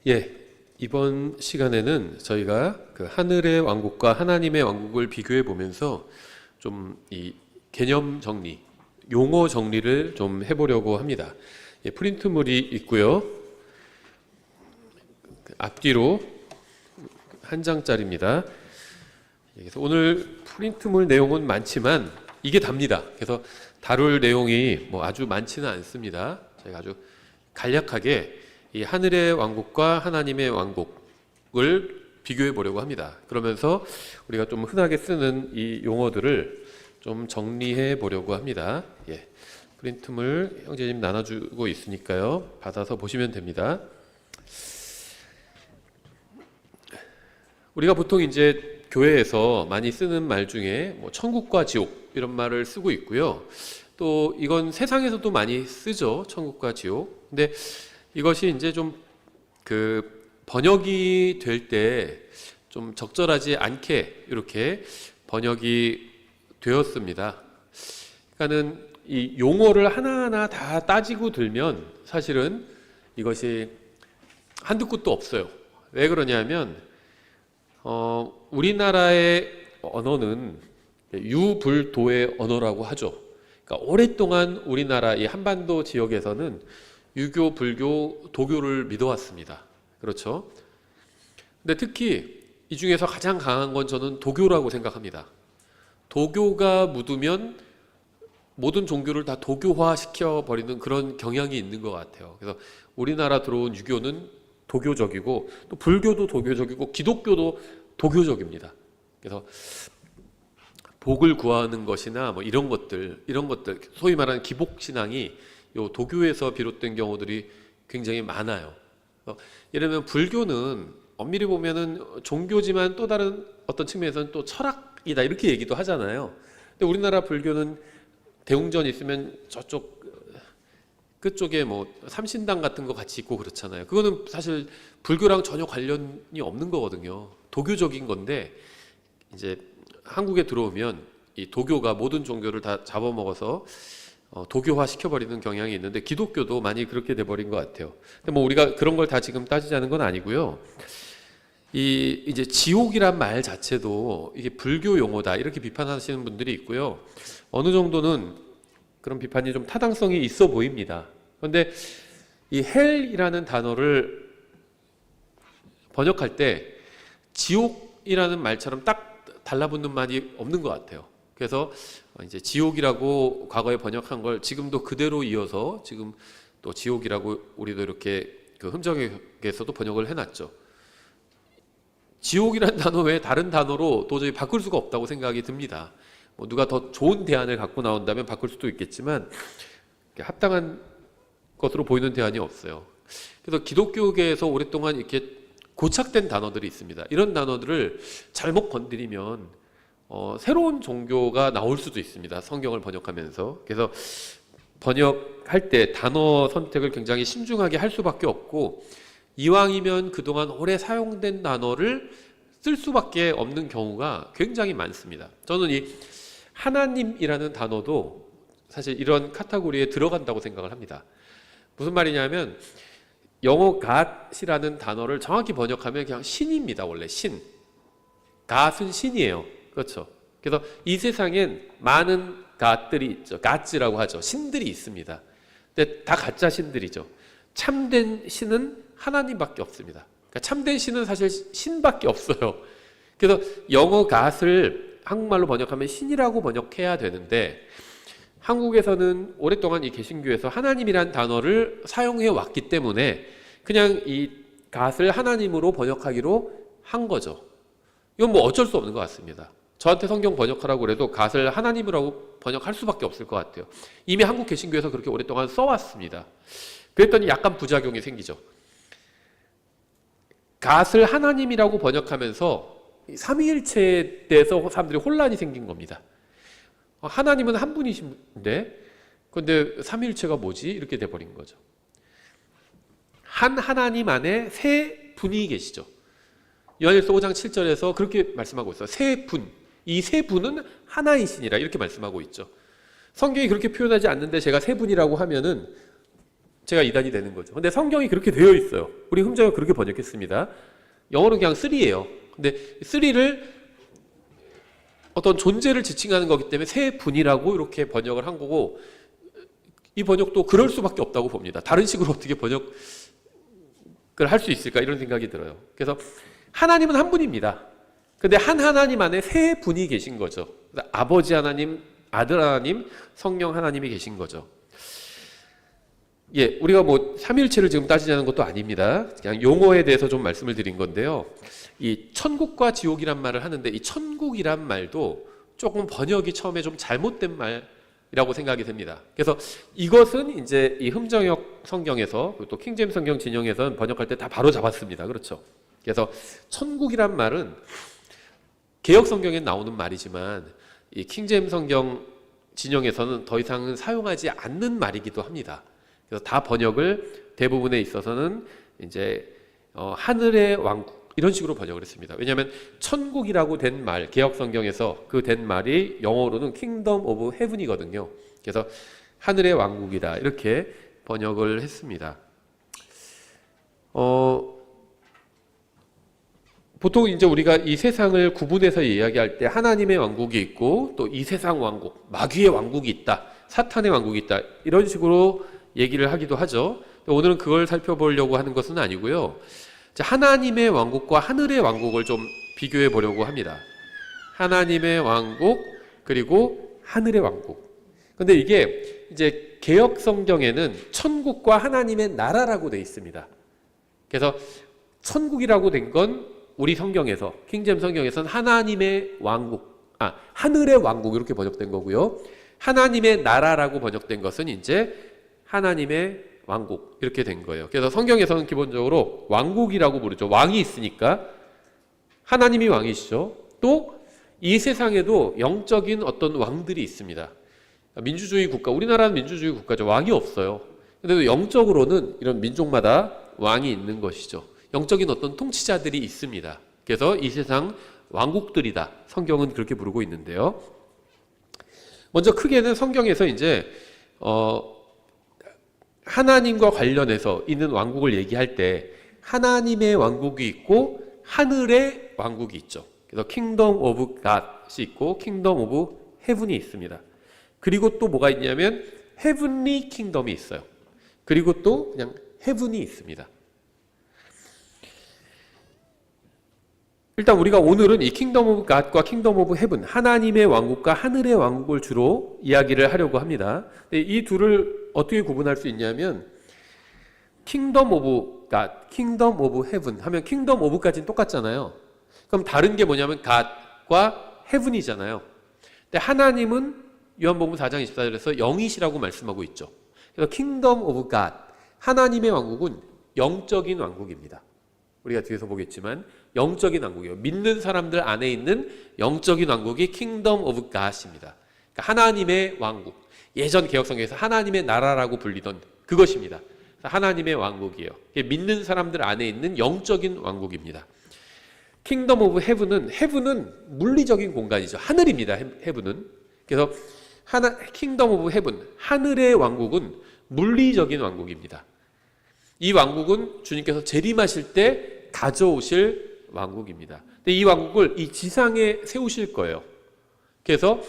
예, 이번 시간에는 저희가 그 하늘의 왕국과 하나님의 왕국을 비교해 보면서 좀 이 개념 정리, 용어 정리를 좀 해보려고 합니다. 예, 프린트물이 있고요. 앞뒤로 한 장짜리입니다. 그래서 오늘 프린트물 내용은 많지만 이게 답니다. 그래서 다룰 내용이 뭐 아주 많지는 않습니다. 제가 아주 간략하게 이 하늘의 왕국과 하나님의 왕국을 비교해 보려고 합니다. 그러면서 우리가 좀 흔하게 쓰는 이 용어들을 좀 정리해 보려고 합니다. 예, 프린트물 형제님 나눠주고 있으니까요. 받아서 보시면 됩니다. 우리가 보통 이제 교회에서 많이 쓰는 말 중에 뭐 천국과 지옥 이런 말을 쓰고 있고요. 또 이건 세상에서도 많이 쓰죠. 천국과 지옥. 근데 이것이 이제 좀 그 번역이 될 때 좀 적절하지 않게 이렇게 번역이 되었습니다. 그러니까는 이 용어를 하나하나 다 따지고 들면 사실은 이것이 한두 끝도 없어요. 왜 그러냐면 우리나라의 언어는 유불도의 언어라고 하죠. 그러니까 오랫동안 우리나라 이 한반도 지역에서는 유교, 불교, 도교를 믿어왔습니다. 그렇죠? 근데 특히 이 중에서 가장 강한 건 저는 도교라고 생각합니다. 도교가 묻으면 모든 종교를 다 도교화 시켜버리는 그런 경향이 있는 것 같아요. 그래서 우리나라 들어온 유교는 도교적이고 또 불교도 도교적이고 기독교도 도교적입니다. 그래서 복을 구하는 것이나 뭐 이런 것들 소위 말하는 기복신앙이 요 도교에서 비롯된 경우들이 굉장히 많아요. 예를 들면 불교는 엄밀히 보면은 종교지만 또 다른 어떤 측면에서는 또 철학이다 이렇게 얘기도 하잖아요. 근데 우리나라 불교는 대웅전 있으면 저쪽 끝쪽에 뭐 삼신당 같은 거 같이 있고 그렇잖아요. 그거는 사실 불교랑 전혀 관련이 없는 거거든요. 도교적인 건데 이제 한국에 들어오면 이 도교가 모든 종교를 다 잡아먹어서 도교화 시켜버리는 경향이 있는데 기독교도 많이 그렇게 돼버린 것 같아요. 근데 뭐 우리가 그런 걸 다 지금 따지자는 건 아니고요. 이제 지옥이란 말 자체도 이게 불교 용어다 이렇게 비판하시는 분들이 있고요. 어느 정도는 그런 비판이 좀 타당성이 있어 보입니다. 그런데 이 헬이라는 단어를 번역할 때 지옥이라는 말처럼 딱 달라붙는 말이 없는 것 같아요. 그래서 이제 지옥이라고 과거에 번역한 걸 지금도 그대로 이어서 지금 또 지옥이라고 우리도 이렇게 그 흠정에서도 번역을 해놨죠. 지옥이라는 단어 외에 다른 단어로 도저히 바꿀 수가 없다고 생각이 듭니다. 뭐 누가 더 좋은 대안을 갖고 나온다면 바꿀 수도 있겠지만 합당한 것으로 보이는 대안이 없어요. 그래서 기독교계에서 오랫동안 이렇게 고착된 단어들이 있습니다. 이런 단어들을 잘못 건드리면 새로운 종교가 나올 수도 있습니다. 성경을 번역하면서. 그래서 번역할 때 단어 선택을 굉장히 신중하게 할 수밖에 없고 이왕이면 그동안 오래 사용된 단어를 쓸 수밖에 없는 경우가 굉장히 많습니다. 저는 이 하나님이라는 단어도 사실 이런 카테고리에 들어간다고 생각을 합니다. 무슨 말이냐면 영어 God이라는 단어를 정확히 번역하면 그냥 신입니다. 원래 신. God은 신이에요. 그렇죠. 그래서 이 세상엔 많은 God들이 있죠. Gods라고 하죠. 신들이 있습니다. 근데 다 가짜 신들이죠. 참된 신은 하나님밖에 없습니다. 그러니까 참된 신은 사실 신밖에 없어요. 그래서 영어 God을 한국말로 번역하면 신이라고 번역해야 되는데 한국에서는 오랫동안 이 개신교에서 하나님이란 단어를 사용해 왔기 때문에 그냥 이 God을 하나님으로 번역하기로 한 거죠. 이건 뭐 어쩔 수 없는 것 같습니다. 저한테 성경 번역하라고 그래도 God을 하나님이라고 번역할 수밖에 없을 것 같아요. 이미 한국 개신교에서 그렇게 오랫동안 써왔습니다. 그랬더니 약간 부작용이 생기죠. God을 하나님이라고 번역하면서 삼위일체에 대해서 사람들이 혼란이 생긴 겁니다. 하나님은 한 분이신데 그런데 삼위일체가 뭐지? 이렇게 돼버린 거죠. 한 하나님 안에 세 분이 계시죠. 요한일서 5장 7절에서 그렇게 말씀하고 있어요. 세 분, 이 세 분은 하나이시니라 이렇게 말씀하고 있죠. 성경이 그렇게 표현하지 않는데 제가 세 분이라고 하면은 제가 이단이 되는 거죠. 근데 성경이 그렇게 되어 있어요. 우리 흠정이 그렇게 번역했습니다. 영어는 그냥 3예요. 근데 3를 어떤 존재를 지칭하는 거기 때문에 세 분이라고 이렇게 번역을 한 거고, 이 번역도 그럴 수밖에 없다고 봅니다. 다른 식으로 어떻게 번역을 할 수 있을까 이런 생각이 들어요. 그래서 하나님은 한 분입니다. 근데 한 하나님 안에 세 분이 계신 거죠. 아버지 하나님, 아들 하나님, 성령 하나님이 계신 거죠. 예, 우리가 뭐 삼위일체를 지금 따지자는 것도 아닙니다. 그냥 용어에 대해서 좀 말씀을 드린 건데요. 이 천국과 지옥이란 말을 하는데, 이 천국이란 말도 조금 번역이 처음에 좀 잘못된 말이라고 생각이 됩니다. 그래서 이것은 이제 이 흠정역 성경에서, 또 킹제임스 성경 진영에서는 번역할 때 다 바로 잡았습니다. 그렇죠? 그래서 천국이란 말은 개역 성경에 나오는 말이지만 이 킹제임스 성경 진영에서는 더 이상은 사용하지 않는 말이기도 합니다. 그래서 다 번역을 대부분에 있어서는 이제 하늘의 왕국 이런 식으로 번역을 했습니다. 왜냐하면 천국이라고 된 말, 개역 성경에서 그 된 말이 영어로는 Kingdom of Heaven이거든요. 그래서 하늘의 왕국이다 이렇게 번역을 했습니다. 보통 이제 우리가 이 세상을 구분해서 이야기할 때 하나님의 왕국이 있고 또 이 세상 왕국, 마귀의 왕국이 있다, 사탄의 왕국이 있다 이런 식으로 얘기를 하기도 하죠. 오늘은 그걸 살펴보려고 하는 것은 아니고요. 하나님의 왕국과 하늘의 왕국을 좀 비교해 보려고 합니다. 하나님의 왕국 그리고 하늘의 왕국. 근데 이게 이제 개역 성경에는 천국과 하나님의 나라라고 되어 있습니다. 그래서 천국이라고 된 건 우리 성경에서, 킹제임스 성경에서는 하나님의 왕국, 하늘의 왕국 이렇게 번역된 거고요. 하나님의 나라라고 번역된 것은 이제 하나님의 왕국 이렇게 된 거예요. 그래서 성경에서는 기본적으로 왕국이라고 부르죠. 왕이 있으니까 하나님이 왕이시죠. 또 이 세상에도 영적인 어떤 왕들이 있습니다. 민주주의 국가, 우리나라는 민주주의 국가죠. 왕이 없어요. 근데도 영적으로는 이런 민족마다 왕이 있는 것이죠. 영적인 어떤 통치자들이 있습니다. 그래서 이 세상 왕국들이다. 성경은 그렇게 부르고 있는데요. 먼저 크게는 성경에서 이제 하나님과 관련해서 있는 왕국을 얘기할 때 하나님의 왕국이 있고 하늘의 왕국이 있죠. 그래서 Kingdom of God이 있고 Kingdom of Heaven이 있습니다. 그리고 또 뭐가 있냐면 Heavenly Kingdom이 있어요. 그리고 또 그냥 Heaven이 있습니다. 일단 우리가 오늘은 이 Kingdom of God과 Kingdom of Heaven, 하나님의 왕국과 하늘의 왕국을 주로 이야기를 하려고 합니다. 이 둘을 어떻게 구분할 수 있냐면 Kingdom of God, Kingdom of Heaven 하면 Kingdom of까지는 똑같잖아요. 그럼 다른 게 뭐냐면 God과 Heaven이잖아요. 근데 하나님은 요한복음 4장 24절에서 영이시라고 말씀하고 있죠. 그래서 Kingdom of God, 하나님의 왕국은 영적인 왕국입니다. 우리가 뒤에서 보겠지만 영적인 왕국이에요. 믿는 사람들 안에 있는 영적인 왕국이 Kingdom of God입니다. 그러니까 하나님의 왕국. 예전 개혁성경에서 하나님의 나라라고 불리던 그것입니다. 하나님의 왕국이에요. 믿는 사람들 안에 있는 영적인 왕국입니다. Kingdom of Heaven은 물리적인 공간이죠. 하늘입니다. Heaven은. 그래서 Kingdom of Heaven, 하늘의 왕국은 물리적인 왕국입니다. 이 왕국은 주님께서 재림하실 때 가져오실 왕국입니다. 근데 이 왕국을 이 지상에 세우실 거예요. 그래서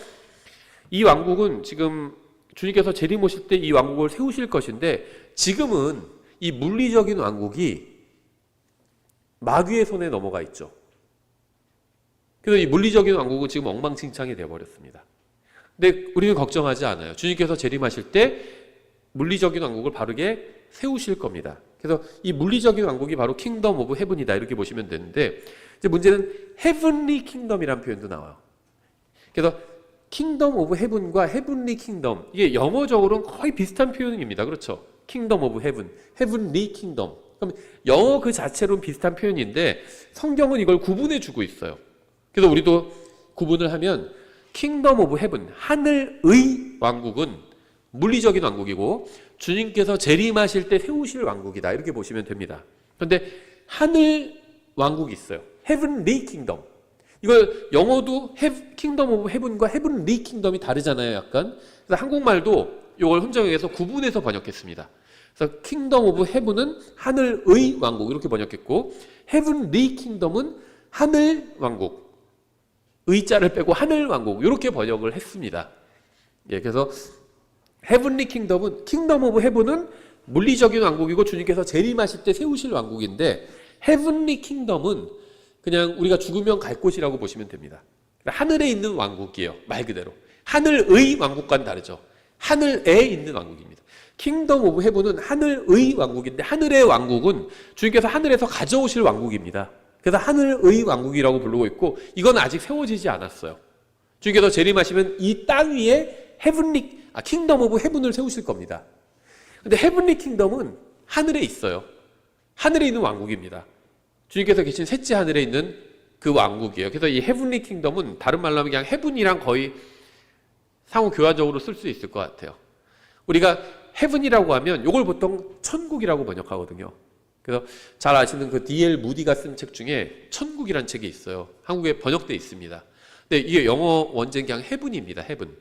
이 왕국은 지금 주님께서 재림 오실 때 이 왕국을 세우실 것인데 지금은 이 물리적인 왕국이 마귀의 손에 넘어가 있죠. 그래서 이 물리적인 왕국은 지금 엉망진창이 되어버렸습니다. 근데 우리는 걱정하지 않아요. 주님께서 재림하실 때 물리적인 왕국을 바르게 세우실 겁니다. 그래서 이 물리적인 왕국이 바로 킹덤 오브 헤븐이다 이렇게 보시면 되는데 이제 문제는 헤븐리 킹덤이라는 표현도 나와요. 그래서 킹덤 오브 헤븐과 헤븐리 킹덤 이게 영어적으로는 거의 비슷한 표현입니다. 그렇죠? 킹덤 오브 헤븐, 헤븐리 킹덤. 그럼 영어 그 자체로는 비슷한 표현인데 성경은 이걸 구분해 주고 있어요. 그래서 우리도 구분을 하면 킹덤 오브 헤븐, 하늘의 왕국은 물리적인 왕국이고 주님께서 재림하실 때 세우실 왕국이다 이렇게 보시면 됩니다. 그런데 하늘 왕국이 있어요. 헤븐리 킹덤. 이걸 영어도 킹덤 오브 헤븐과 헤븐리 킹덤이 다르잖아요. 약간. 그래서 한국말도 이걸 혼정역에서 구분해서 번역했습니다. 그래서 킹덤 오브 헤븐은 하늘의 왕국 이렇게 번역했고, 헤븐리 킹덤은 하늘 왕국, 의자를 빼고 하늘 왕국 이렇게 번역을 했습니다. 예, 그래서 헤븐리 킹덤은, 킹덤 오브 헤븐은 물리적인 왕국이고 주님께서 재림하실 때 세우실 왕국인데, 헤븐리 킹덤은 그냥 우리가 죽으면 갈 곳이라고 보시면 됩니다. 하늘에 있는 왕국이에요. 말 그대로 하늘의 왕국과는 다르죠. 하늘에 있는 왕국입니다. 킹덤 오브 헤븐은 하늘의 왕국인데, 하늘의 왕국은 주님께서 하늘에서 가져오실 왕국입니다. 그래서 하늘의 왕국이라고 부르고 있고, 이건 아직 세워지지 않았어요. 주님께서 재림하시면 이 땅 위에 킹덤 오브 헤븐을 세우실 겁니다. 근데 헤븐리 킹덤은 하늘에 있어요. 하늘에 있는 왕국입니다. 주님께서 계신 셋째 하늘에 있는 그 왕국이에요. 그래서 이 헤븐리 킹덤은 다른 말로 하면 그냥 헤븐이랑 거의 상호 교화적으로 쓸 수 있을 것 같아요. 우리가 헤븐이라고 하면 이걸 보통 천국이라고 번역하거든요. 그래서 잘 아시는 그 D.L. 무디가 쓴 책 중에 천국이라는 책이 있어요. 한국에 번역되어 있습니다. 근데 이게 영어 원제는 그냥 헤븐입니다. 헤븐.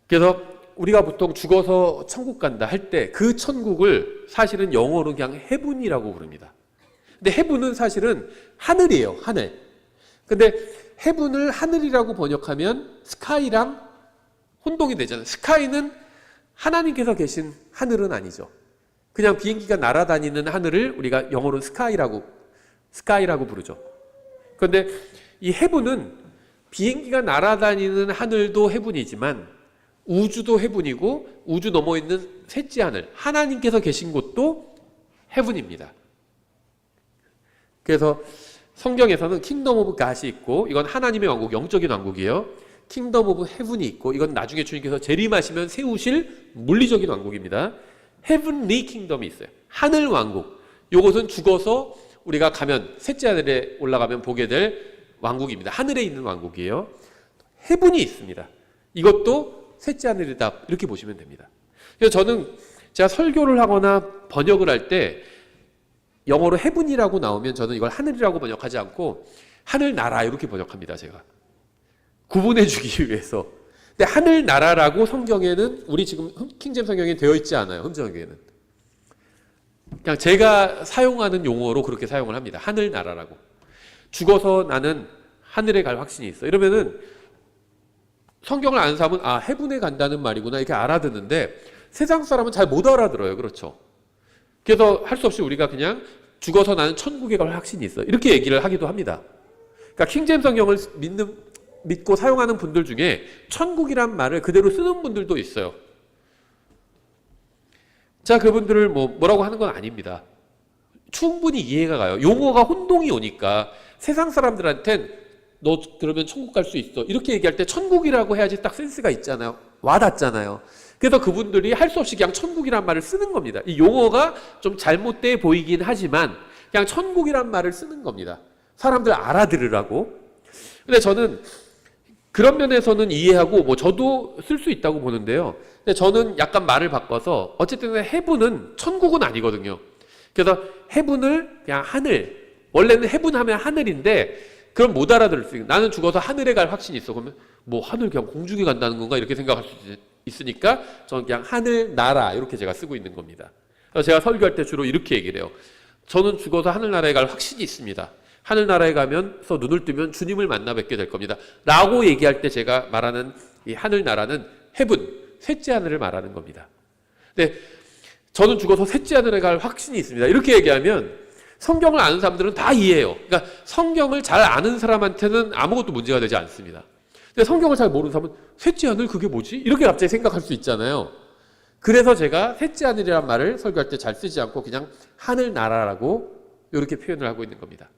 그래서 우리가 보통 죽어서 천국 간다 할 때 그 천국을 사실은 영어로 그냥 헤븐이라고 부릅니다. 근데 헤븐은 사실은 하늘이에요. 하늘. 근데 헤븐을 하늘이라고 번역하면 스카이랑 혼동이 되잖아요. 스카이는 하나님께서 계신 하늘은 아니죠. 그냥 비행기가 날아다니는 하늘을 우리가 영어로 스카이라고 부르죠. 그런데 이 헤븐은 비행기가 날아다니는 하늘도 헤븐이지만 우주도 헤븐이고, 우주 넘어 있는 셋째 하늘, 하나님께서 계신 곳도 헤븐입니다. 그래서 성경에서는 킹덤 오브 갓이 있고, 이건 하나님의 왕국, 영적인 왕국이에요. 킹덤 오브 헤븐이 있고, 이건 나중에 주님께서 재림하시면 세우실 물리적인 왕국입니다. 헤븐리 킹덤이 있어요. 하늘 왕국. 이것은 죽어서 우리가 가면, 셋째 하늘에 올라가면 보게 될 왕국입니다. 하늘에 있는 왕국이에요. 헤븐이 있습니다. 이것도 셋째 하늘이다, 이렇게 보시면 됩니다. 그래서 저는 제가 설교를 하거나 번역을 할 때 영어로 헤븐이라고 나오면 저는 이걸 하늘이라고 번역하지 않고 하늘나라 이렇게 번역합니다. 제가 구분해 주기 위해서. 근데 하늘나라라고 성경에는, 우리 지금 킹제임스 성경에 되어 있지 않아요. 흠정에는 그냥 제가 사용하는 용어로 그렇게 사용을 합니다. 하늘나라라고. 죽어서 나는 하늘에 갈 확신이 있어, 이러면은 성경을 아는 사람은 아, 헤븐에 간다는 말이구나 이렇게 알아듣는데, 세상 사람은 잘 못 알아들어요. 그렇죠? 그래서 할 수 없이 우리가 그냥 죽어서 나는 천국에 갈 확신이 있어, 이렇게 얘기를 하기도 합니다. 그러니까 킹제임스 성경을 믿고 사용하는 분들 중에 천국이란 말을 그대로 쓰는 분들도 있어요. 자, 그분들을 뭐라고 하는 건 아닙니다. 충분히 이해가 가요. 용어가 혼동이 오니까 세상 사람들한텐 너 그러면 천국 갈 수 있어, 이렇게 얘기할 때 천국이라고 해야지 딱 센스가 있잖아요. 와닿잖아요. 그래서 그분들이 할 수 없이 그냥 천국이란 말을 쓰는 겁니다. 이 용어가 좀 잘못돼 보이긴 하지만 그냥 천국이란 말을 쓰는 겁니다. 사람들 알아들으라고. 근데 저는 그런 면에서는 이해하고 저도 쓸 수 있다고 보는데요. 근데 저는 약간 말을 바꿔서 어쨌든 헤븐은 천국은 아니거든요. 그래서 헤븐을 그냥 하늘, 원래는 헤븐 하면 하늘인데 그럼 못 알아들을 수 있어요. 나는 죽어서 하늘에 갈 확신이 있어. 그러면 하늘 그냥 공중에 간다는 건가 이렇게 생각할 수 있으니까 저는 그냥 하늘나라 이렇게 제가 쓰고 있는 겁니다. 그래서 제가 설교할 때 주로 이렇게 얘기를 해요. 저는 죽어서 하늘나라에 갈 확신이 있습니다. 하늘나라에 가면서 눈을 뜨면 주님을 만나 뵙게 될 겁니다. 라고 얘기할 때 제가 말하는 이 하늘나라는 헤븐, 셋째 하늘을 말하는 겁니다. 근데 저는 죽어서 셋째 하늘에 갈 확신이 있습니다. 이렇게 얘기하면 성경을 아는 사람들은 다 이해해요. 그러니까 성경을 잘 아는 사람한테는 아무것도 문제가 되지 않습니다. 근데 성경을 잘 모르는 사람은 셋째 하늘 그게 뭐지? 이렇게 갑자기 생각할 수 있잖아요. 그래서 제가 셋째 하늘이란 말을 설교할 때 잘 쓰지 않고 그냥 하늘나라라고 이렇게 표현을 하고 있는 겁니다.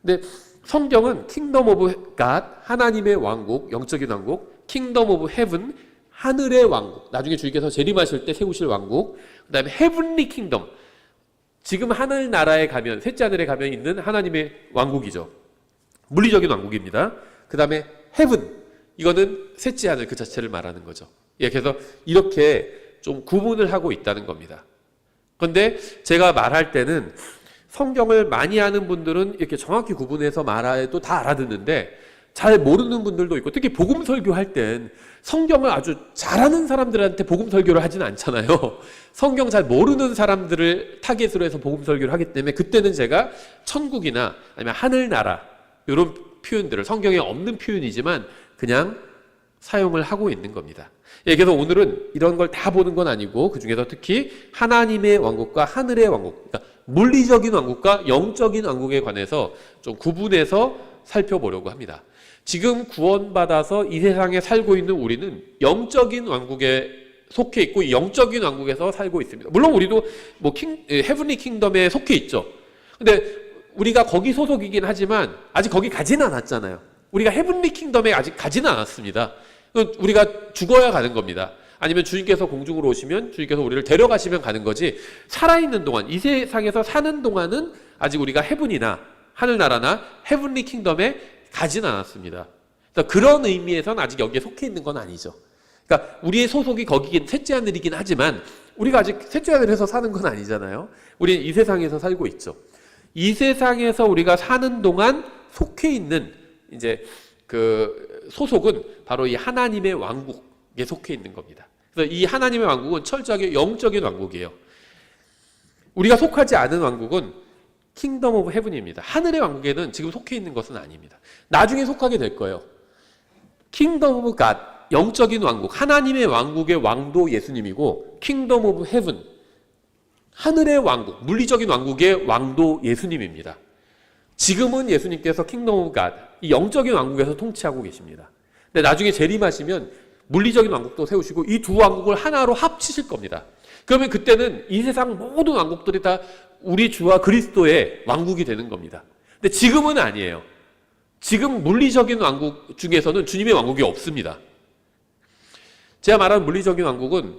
근데 성경은 킹덤 오브 갓, 하나님의 왕국, 영적인 왕국, 킹덤 오브 헤븐, 하늘의 왕국, 나중에 주님께서 재림하실 때 세우실 왕국, 그 다음에 헤븐리 킹덤, 지금 하늘나라에 가면, 셋째 하늘에 가면 있는 하나님의 왕국이죠. 물리적인 왕국입니다. 그 다음에 헤븐, 이거는 셋째 하늘 그 자체를 말하는 거죠. 예, 그래서 이렇게 좀 구분을 하고 있다는 겁니다. 그런데 제가 말할 때는 성경을 많이 아는 분들은 이렇게 정확히 구분해서 말해도 다 알아듣는데, 잘 모르는 분들도 있고, 특히 복음 설교할 땐 성경을 아주 잘하는 사람들한테 복음 설교를 하지는 않잖아요. 성경 잘 모르는 사람들을 타겟으로 해서 복음 설교를 하기 때문에 그때는 제가 천국이나 아니면 하늘나라 이런 표현들을, 성경에 없는 표현이지만 그냥 사용을 하고 있는 겁니다. 예, 그래서 오늘은 이런 걸 다 보는 건 아니고 그 중에서 특히 하나님의 왕국과 하늘의 왕국, 그러니까 물리적인 왕국과 영적인 왕국에 관해서 좀 구분해서 살펴보려고 합니다. 지금 구원받아서 이 세상에 살고 있는 우리는 영적인 왕국에 속해 있고 영적인 왕국에서 살고 있습니다. 물론 우리도 뭐 헤븐리 킹덤에 속해 있죠. 근데 우리가 거기 소속이긴 하지만 아직 거기 가지는 않았잖아요. 우리가 헤븐리 킹덤에 아직 가지는 않았습니다. 우리가 죽어야 가는 겁니다. 아니면 주님께서 공중으로 오시면 주님께서 우리를 데려가시면 가는 거지, 살아있는 동안, 이 세상에서 사는 동안은 아직 우리가 헤븐이나 하늘나라나 헤븐리 킹덤에 가진 않았습니다. 그런 의미에서는 아직 여기에 속해 있는 건 아니죠. 그러니까 우리의 소속이 거기긴 셋째 하늘이긴 하지만 우리가 아직 셋째 하늘에서 사는 건 아니잖아요. 우리는 이 세상에서 살고 있죠. 이 세상에서 우리가 사는 동안 속해 있는 이제 그 소속은 바로 이 하나님의 왕국에 속해 있는 겁니다. 그래서 이 하나님의 왕국은 철저하게 영적인 왕국이에요. 우리가 속하지 않은 왕국은 킹덤 오브 헤븐입니다. 하늘의 왕국에는 지금 속해 있는 것은 아닙니다. 나중에 속하게 될 거예요. 킹덤 오브 갓, 영적인 왕국, 하나님의 왕국의 왕도 예수님이고, 킹덤 오브 헤븐, 하늘의 왕국, 물리적인 왕국의 왕도 예수님입니다. 지금은 예수님께서 킹덤 오브 갓, 이 영적인 왕국에서 통치하고 계십니다. 근데 나중에 재림하시면 물리적인 왕국도 세우시고 이 두 왕국을 하나로 합치실 겁니다. 그러면 그때는 이 세상 모든 왕국들이 다 우리 주와 그리스도의 왕국이 되는 겁니다. 근데 지금은 아니에요. 지금 물리적인 왕국 중에서는 주님의 왕국이 없습니다. 제가 말하는 물리적인 왕국은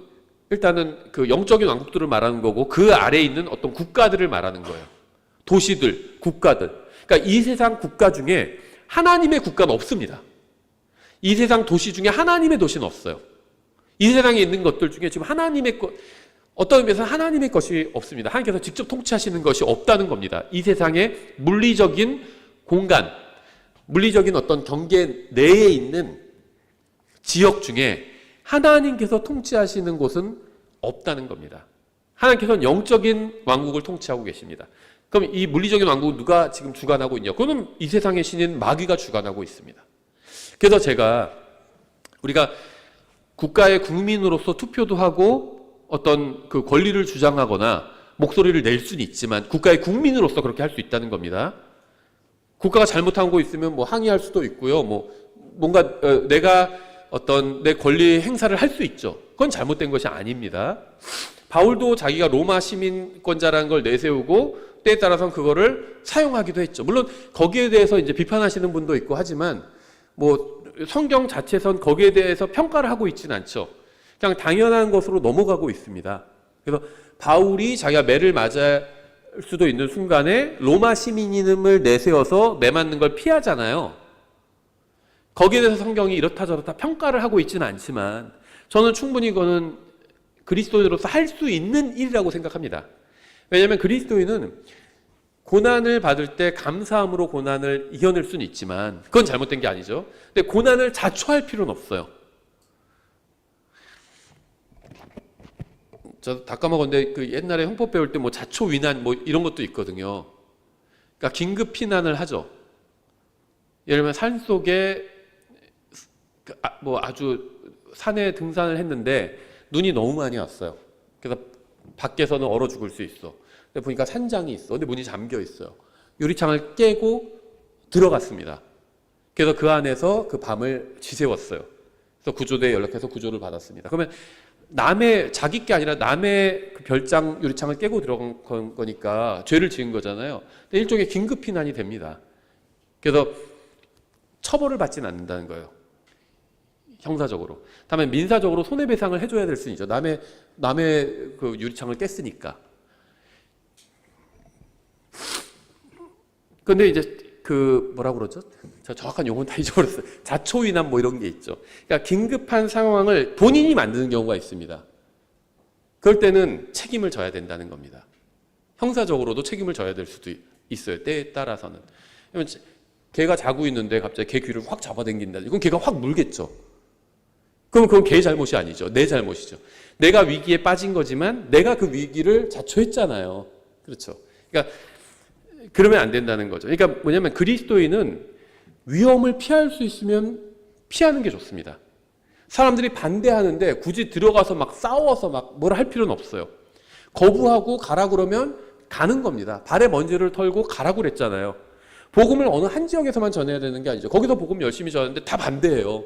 일단은 그 영적인 왕국들을 말하는 거고, 그 아래에 있는 어떤 국가들을 말하는 거예요. 도시들, 국가들. 그러니까 이 세상 국가 중에 하나님의 국가는 없습니다. 이 세상 도시 중에 하나님의 도시는 없어요. 이 세상에 있는 것들 중에 지금 하나님의 것, 어떤 의미에서 하나님의 것이 없습니다. 하나님께서 직접 통치하시는 것이 없다는 겁니다. 이 세상의 물리적인 공간, 물리적인 어떤 경계 내에 있는 지역 중에 하나님께서 통치하시는 곳은 없다는 겁니다. 하나님께서는 영적인 왕국을 통치하고 계십니다. 그럼 이 물리적인 왕국은 누가 지금 주관하고 있냐? 그거는 이 세상의 신인 마귀가 주관하고 있습니다. 그래서 우리가 국가의 국민으로서 투표도 하고 어떤 그 권리를 주장하거나 목소리를 낼 수는 있지만 국가의 국민으로서 그렇게 할 수 있다는 겁니다. 국가가 잘못한 거 있으면 뭐 항의할 수도 있고요. 뭔가 내가 어떤 내 권리 행사를 할 수 있죠. 그건 잘못된 것이 아닙니다. 바울도 자기가 로마 시민권자라는 걸 내세우고 때에 따라서는 그거를 사용하기도 했죠. 물론 거기에 대해서 이제 비판하시는 분도 있고 하지만 뭐 성경 자체선 거기에 대해서 평가를 하고 있지는 않죠. 그냥 당연한 것으로 넘어가고 있습니다. 그래서 바울이 자기가 매를 맞을 수도 있는 순간에 로마 시민임을 내세워서 매 맞는 걸 피하잖아요. 거기에 대해서 성경이 이렇다 저렇다 평가를 하고 있지는 않지만 저는 충분히 그거는 그리스도인으로서 할 수 있는 일이라고 생각합니다. 왜냐하면 그리스도인은 고난을 받을 때 감사함으로 고난을 이겨낼 수는 있지만 그건 잘못된 게 아니죠. 근데 고난을 자초할 필요는 없어요. 저 다 까먹었는데 그 옛날에 형법 배울 때 뭐 자초 위난 뭐 이런 것도 있거든요. 그러니까 긴급 피난을 하죠. 예를 들면 산 속에 뭐 아주 산에 등산을 했는데 눈이 너무 많이 왔어요. 그래서 밖에서는 얼어 죽을 수 있어. 근데 보니까 산장이 있어. 근데 문이 잠겨 있어요. 유리창을 깨고 들어갔습니다. 그래서 그 안에서 그 밤을 지새웠어요. 그래서 구조대에 연락해서 구조를 받았습니다. 그러면 자기 게 아니라 남의 그 별장 유리창을 깨고 들어간 거니까 죄를 지은 거잖아요. 근데 일종의 긴급 피난이 됩니다. 그래서 처벌을 받지는 않는다는 거예요. 형사적으로. 다만 민사적으로 손해배상을 해줘야 될 수 있죠. 남의 그 유리창을 깼으니까. 근데 이제 그 뭐라고 그러죠? 제가 정확한 용어는 다 잊어버렸어요. 자초위난 뭐 이런 게 있죠. 그러니까 긴급한 상황을 본인이 만드는 경우가 있습니다. 그럴 때는 책임을 져야 된다는 겁니다. 형사적으로도 책임을 져야 될 수도 있어요. 때에 따라서는. 개가 자고 있는데 갑자기 개 귀를 확 잡아당긴다. 이건 개가 확 물겠죠. 그럼 그건 개의 잘못이 아니죠. 내 잘못이죠. 내가 위기에 빠진 거지만 내가 그 위기를 자초했잖아요. 그렇죠. 그러니까 그러면 안 된다는 거죠. 그러니까 뭐냐면 그리스도인은 위험을 피할 수 있으면 피하는 게 좋습니다. 사람들이 반대하는데 굳이 들어가서 막 싸워서 막 뭘 할 필요는 없어요. 거부하고 가라 그러면 가는 겁니다. 발에 먼지를 털고 가라고 그랬잖아요. 복음을 어느 한 지역에서만 전해야 되는 게 아니죠. 거기서 복음 열심히 전하는데 다 반대해요.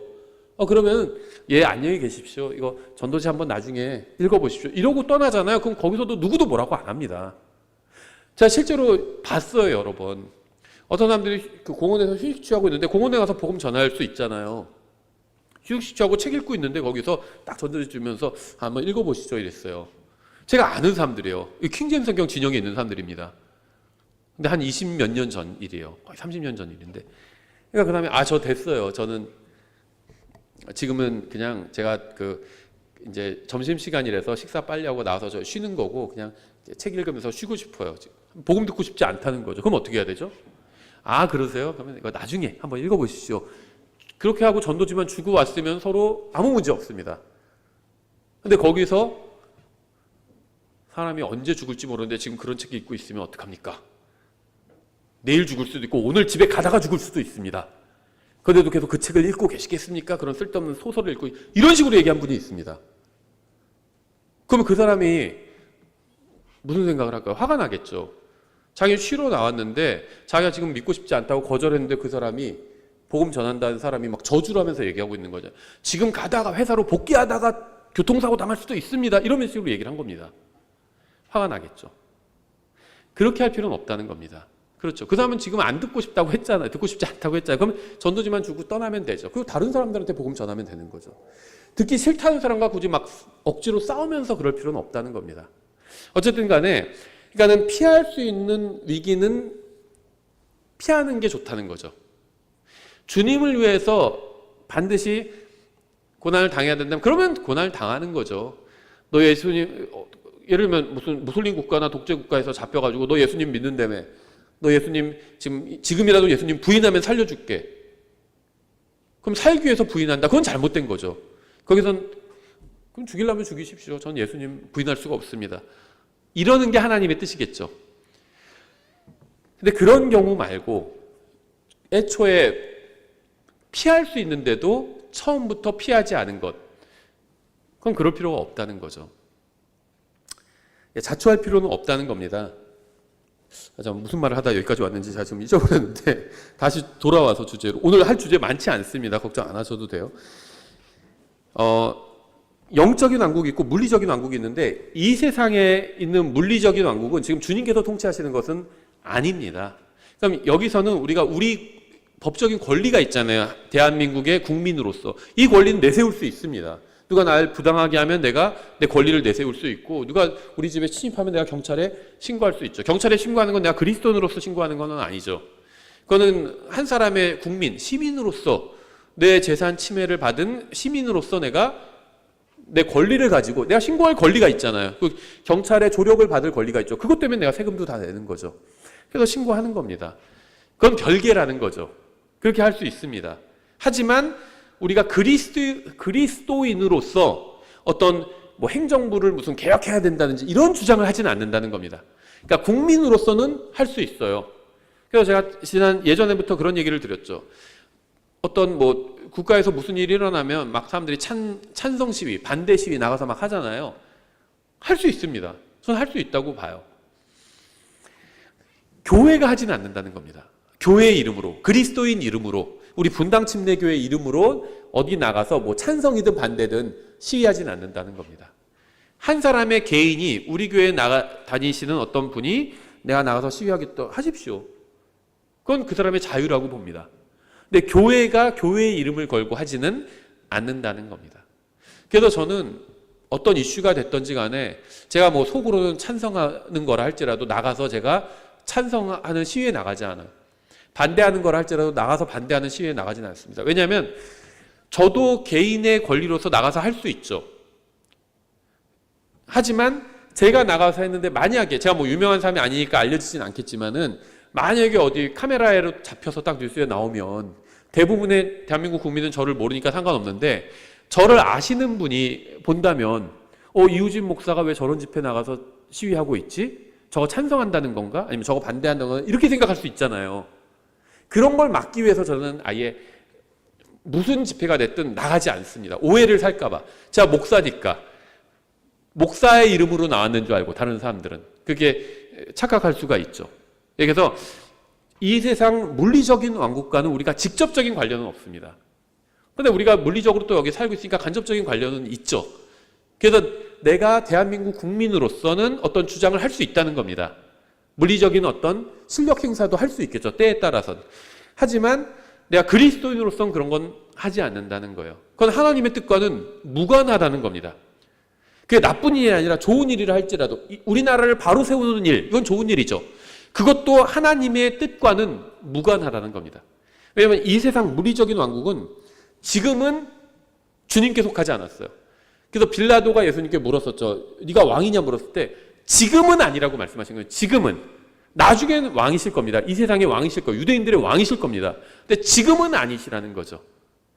그러면 안녕히 계십시오. 이거 전도지 한번 나중에 읽어보십시오. 이러고 떠나잖아요. 그럼 거기서도 누구도 뭐라고 안 합니다. 제가 실제로 봤어요, 여러 번. 어떤 사람들이 그 공원에서 휴식 취하고 있는데 공원에 가서 복음 전할 수 있잖아요. 휴식 취하고 책 읽고 있는데 거기서 딱 전도지 주면서 한번 읽어보시죠 이랬어요. 제가 아는 사람들이에요. 킹제임스 성경 진영에 있는 사람들입니다. 근데 한 20몇 년 전 일이에요. 거의 30년 전 일인데. 그러니까 그 다음에 저 됐어요. 저는 지금은 그냥 제가 이제 점심시간이라서 식사 빨리 하고 나와서 저 쉬는 거고 그냥 책 읽으면서 쉬고 싶어요. 복음 듣고 싶지 않다는 거죠. 그럼 어떻게 해야 되죠? 그러세요? 그러면 이거 나중에 한번 읽어보시죠. 그렇게 하고 전도지만 주고 왔으면 서로 아무 문제 없습니다. 근데 거기서 사람이 언제 죽을지 모르는데 지금 그런 책 읽고 있으면 어떡합니까? 내일 죽을 수도 있고 오늘 집에 가다가 죽을 수도 있습니다. 그런데도 계속 그 책을 읽고 계시겠습니까? 그런 쓸데없는 소설을 읽고 이런 식으로 얘기한 분이 있습니다. 그러면 그 사람이 무슨 생각을 할까요? 화가 나겠죠. 자기는 쉬러 나왔는데 자기가 지금 믿고 싶지 않다고 거절했는데 그 사람이 복음 전한다는 사람이 막 저주를 하면서 얘기하고 있는 거죠. 지금 가다가 회사로 복귀하다가 교통사고 당할 수도 있습니다. 이런 식으로 얘기를 한 겁니다. 화가 나겠죠. 그렇게 할 필요는 없다는 겁니다. 그렇죠. 그 사람은 지금 안 듣고 싶다고 했잖아요. 듣고 싶지 않다고 했잖아요. 그럼 전도지만 주고 떠나면 되죠. 그리고 다른 사람들한테 복음 전하면 되는 거죠. 듣기 싫다는 사람과 굳이 막 억지로 싸우면서 그럴 필요는 없다는 겁니다. 어쨌든 간에 그러니까는 피할 수 있는 위기는 피하는 게 좋다는 거죠. 주님을 위해서 반드시 고난을 당해야 된다면 그러면 고난을 당하는 거죠. 너 예수님 예를 들면 무슨 무슬림 국가나 독재 국가에서 잡혀가지고 너 예수님 믿는다며 너 예수님 지금이라도 예수님 부인하면 살려줄게. 그럼 살기 위해서 부인한다. 그건 잘못된 거죠. 거기선 그럼 죽이려면 죽이십시오. 전 예수님 부인할 수가 없습니다. 이러는 게 하나님의 뜻이겠죠. 근데 그런 경우 말고 애초에 피할 수 있는데도 처음부터 피하지 않은 것, 그건 그럴 필요가 없다는 거죠. 자초할 필요는 없다는 겁니다. 무슨 말을 하다 여기까지 왔는지 제가 지금 잊어버렸는데 다시 돌아와서 주제로. 오늘 할 주제 많지 않습니다. 걱정 안 하셔도 돼요. 영적인 왕국이 있고 물리적인 왕국이 있는데 이 세상에 있는 물리적인 왕국은 지금 주님께서 통치하시는 것은 아닙니다. 그럼 여기서는 우리가 우리 법적인 권리가 있잖아요. 대한민국의 국민으로서 이 권리는 내세울 수 있습니다. 누가 날 부당하게 하면 내가 내 권리를 내세울 수 있고 누가 우리 집에 침입하면 내가 경찰에 신고할 수 있죠. 경찰에 신고하는 건 내가 그리스도인으로서 신고하는 건 아니죠. 그거는 한 사람의 국민, 시민으로서 내 재산 침해를 받은 시민으로서 내가 내 권리를 가지고 내가 신고할 권리가 있잖아요. 그 경찰의 조력을 받을 권리가 있죠. 그것 때문에 내가 세금도 다 내는 거죠. 그래서 신고하는 겁니다. 그건 별개라는 거죠. 그렇게 할 수 있습니다. 하지만 우리가 그리스도인으로서 어떤 행정부를 무슨 개혁해야 된다든지 이런 주장을 하지는 않는다는 겁니다. 그러니까 국민으로서는 할 수 있어요. 그래서 제가 예전에부터 그런 얘기를 드렸죠. 어떤 국가에서 무슨 일이 일어나면 막 사람들이 찬성 시위, 반대 시위 나가서 막 하잖아요. 할 수 있습니다. 저는 할 수 있다고 봐요. 교회가 하지는 않는다는 겁니다. 교회의 이름으로, 그리스도인 이름으로, 우리 분당 침례교회 이름으로 어디 나가서 찬성이든 반대든 시위하지는 않는다는 겁니다. 한 사람의 개인이 우리 교회에 다니시는 어떤 분이 내가 나가서 시위하겠다 하십시오. 그건 그 사람의 자유라고 봅니다. 근데 교회가 교회의 이름을 걸고 하지는 않는다는 겁니다. 그래서 저는 어떤 이슈가 됐던지 간에 제가 속으로는 찬성하는 거라 할지라도 나가서 제가 찬성하는 시위에 나가지 않아요. 반대하는 거라 할지라도 나가서 반대하는 시위에 나가지는 않습니다. 왜냐하면 저도 개인의 권리로서 나가서 할 수 있죠. 하지만 제가 나가서 했는데 만약에 제가 유명한 사람이 아니니까 알려지진 않겠지만은 만약에 어디 카메라로 잡혀서 딱 뉴스에 나오면 대부분의 대한민국 국민은 저를 모르니까 상관없는데 저를 아시는 분이 본다면 이우진 목사가 왜 저런 집회 나가서 시위하고 있지? 저거 찬성한다는 건가? 아니면 저거 반대한다는 건가? 이렇게 생각할 수 있잖아요. 그런 걸 막기 위해서 저는 아예 무슨 집회가 됐든 나가지 않습니다. 오해를 살까봐. 제가 목사니까 목사의 이름으로 나왔는 줄 알고 다른 사람들은 그게 착각할 수가 있죠. 그래서 이 세상 물리적인 왕국과는 우리가 직접적인 관련은 없습니다. 그런데 우리가 물리적으로 또 여기 살고 있으니까 간접적인 관련은 있죠. 그래서 내가 대한민국 국민으로서는 어떤 주장을 할 수 있다는 겁니다. 물리적인 어떤 실력 행사도 할 수 있겠죠. 때에 따라서는. 하지만 내가 그리스도인으로서는 그런 건 하지 않는다는 거예요. 그건 하나님의 뜻과는 무관하다는 겁니다. 그게 나쁜 일이 아니라 좋은 일이라 할지라도 우리나라를 바로 세우는 일, 이건 좋은 일이죠. 그것도 하나님의 뜻과는 무관하다는 겁니다. 왜냐하면 이 세상 물리적인 왕국은 지금은 주님께 속하지 않았어요. 그래서 빌라도가 예수님께 물었었죠. 네가 왕이냐 물었을 때 지금은 아니라고 말씀하신 거예요. 지금은. 나중에는 왕이실 겁니다. 이 세상의 왕이실 거예요. 유대인들의 왕이실 겁니다. 근데 지금은 아니시라는 거죠.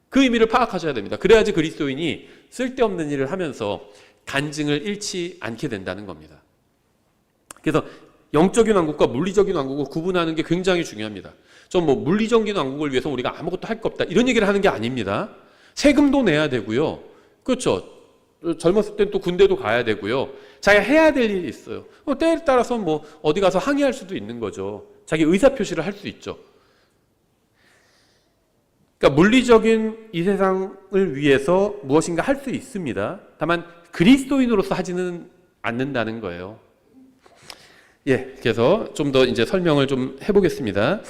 그 의미를 파악하셔야 됩니다. 그래야지 그리스도인이 쓸데없는 일을 하면서 간증을 잃지 않게 된다는 겁니다. 그래서 영적인 왕국과 물리적인 왕국을 구분하는 게 굉장히 중요합니다. 좀 물리적인 왕국을 위해서 우리가 아무것도 할 거 없다 이런 얘기를 하는 게 아닙니다. 세금도 내야 되고요. 그렇죠. 젊었을 땐 또 군대도 가야 되고요. 자기가 해야 될 일이 있어요. 때에 따라서 어디 가서 항의할 수도 있는 거죠. 자기 의사표시를 할 수 있죠. 그러니까 물리적인 이 세상을 위해서 무엇인가 할 수 있습니다. 다만 그리스도인으로서 하지는 않는다는 거예요. 그래서 좀 더 이제 설명을 좀 해보겠습니다.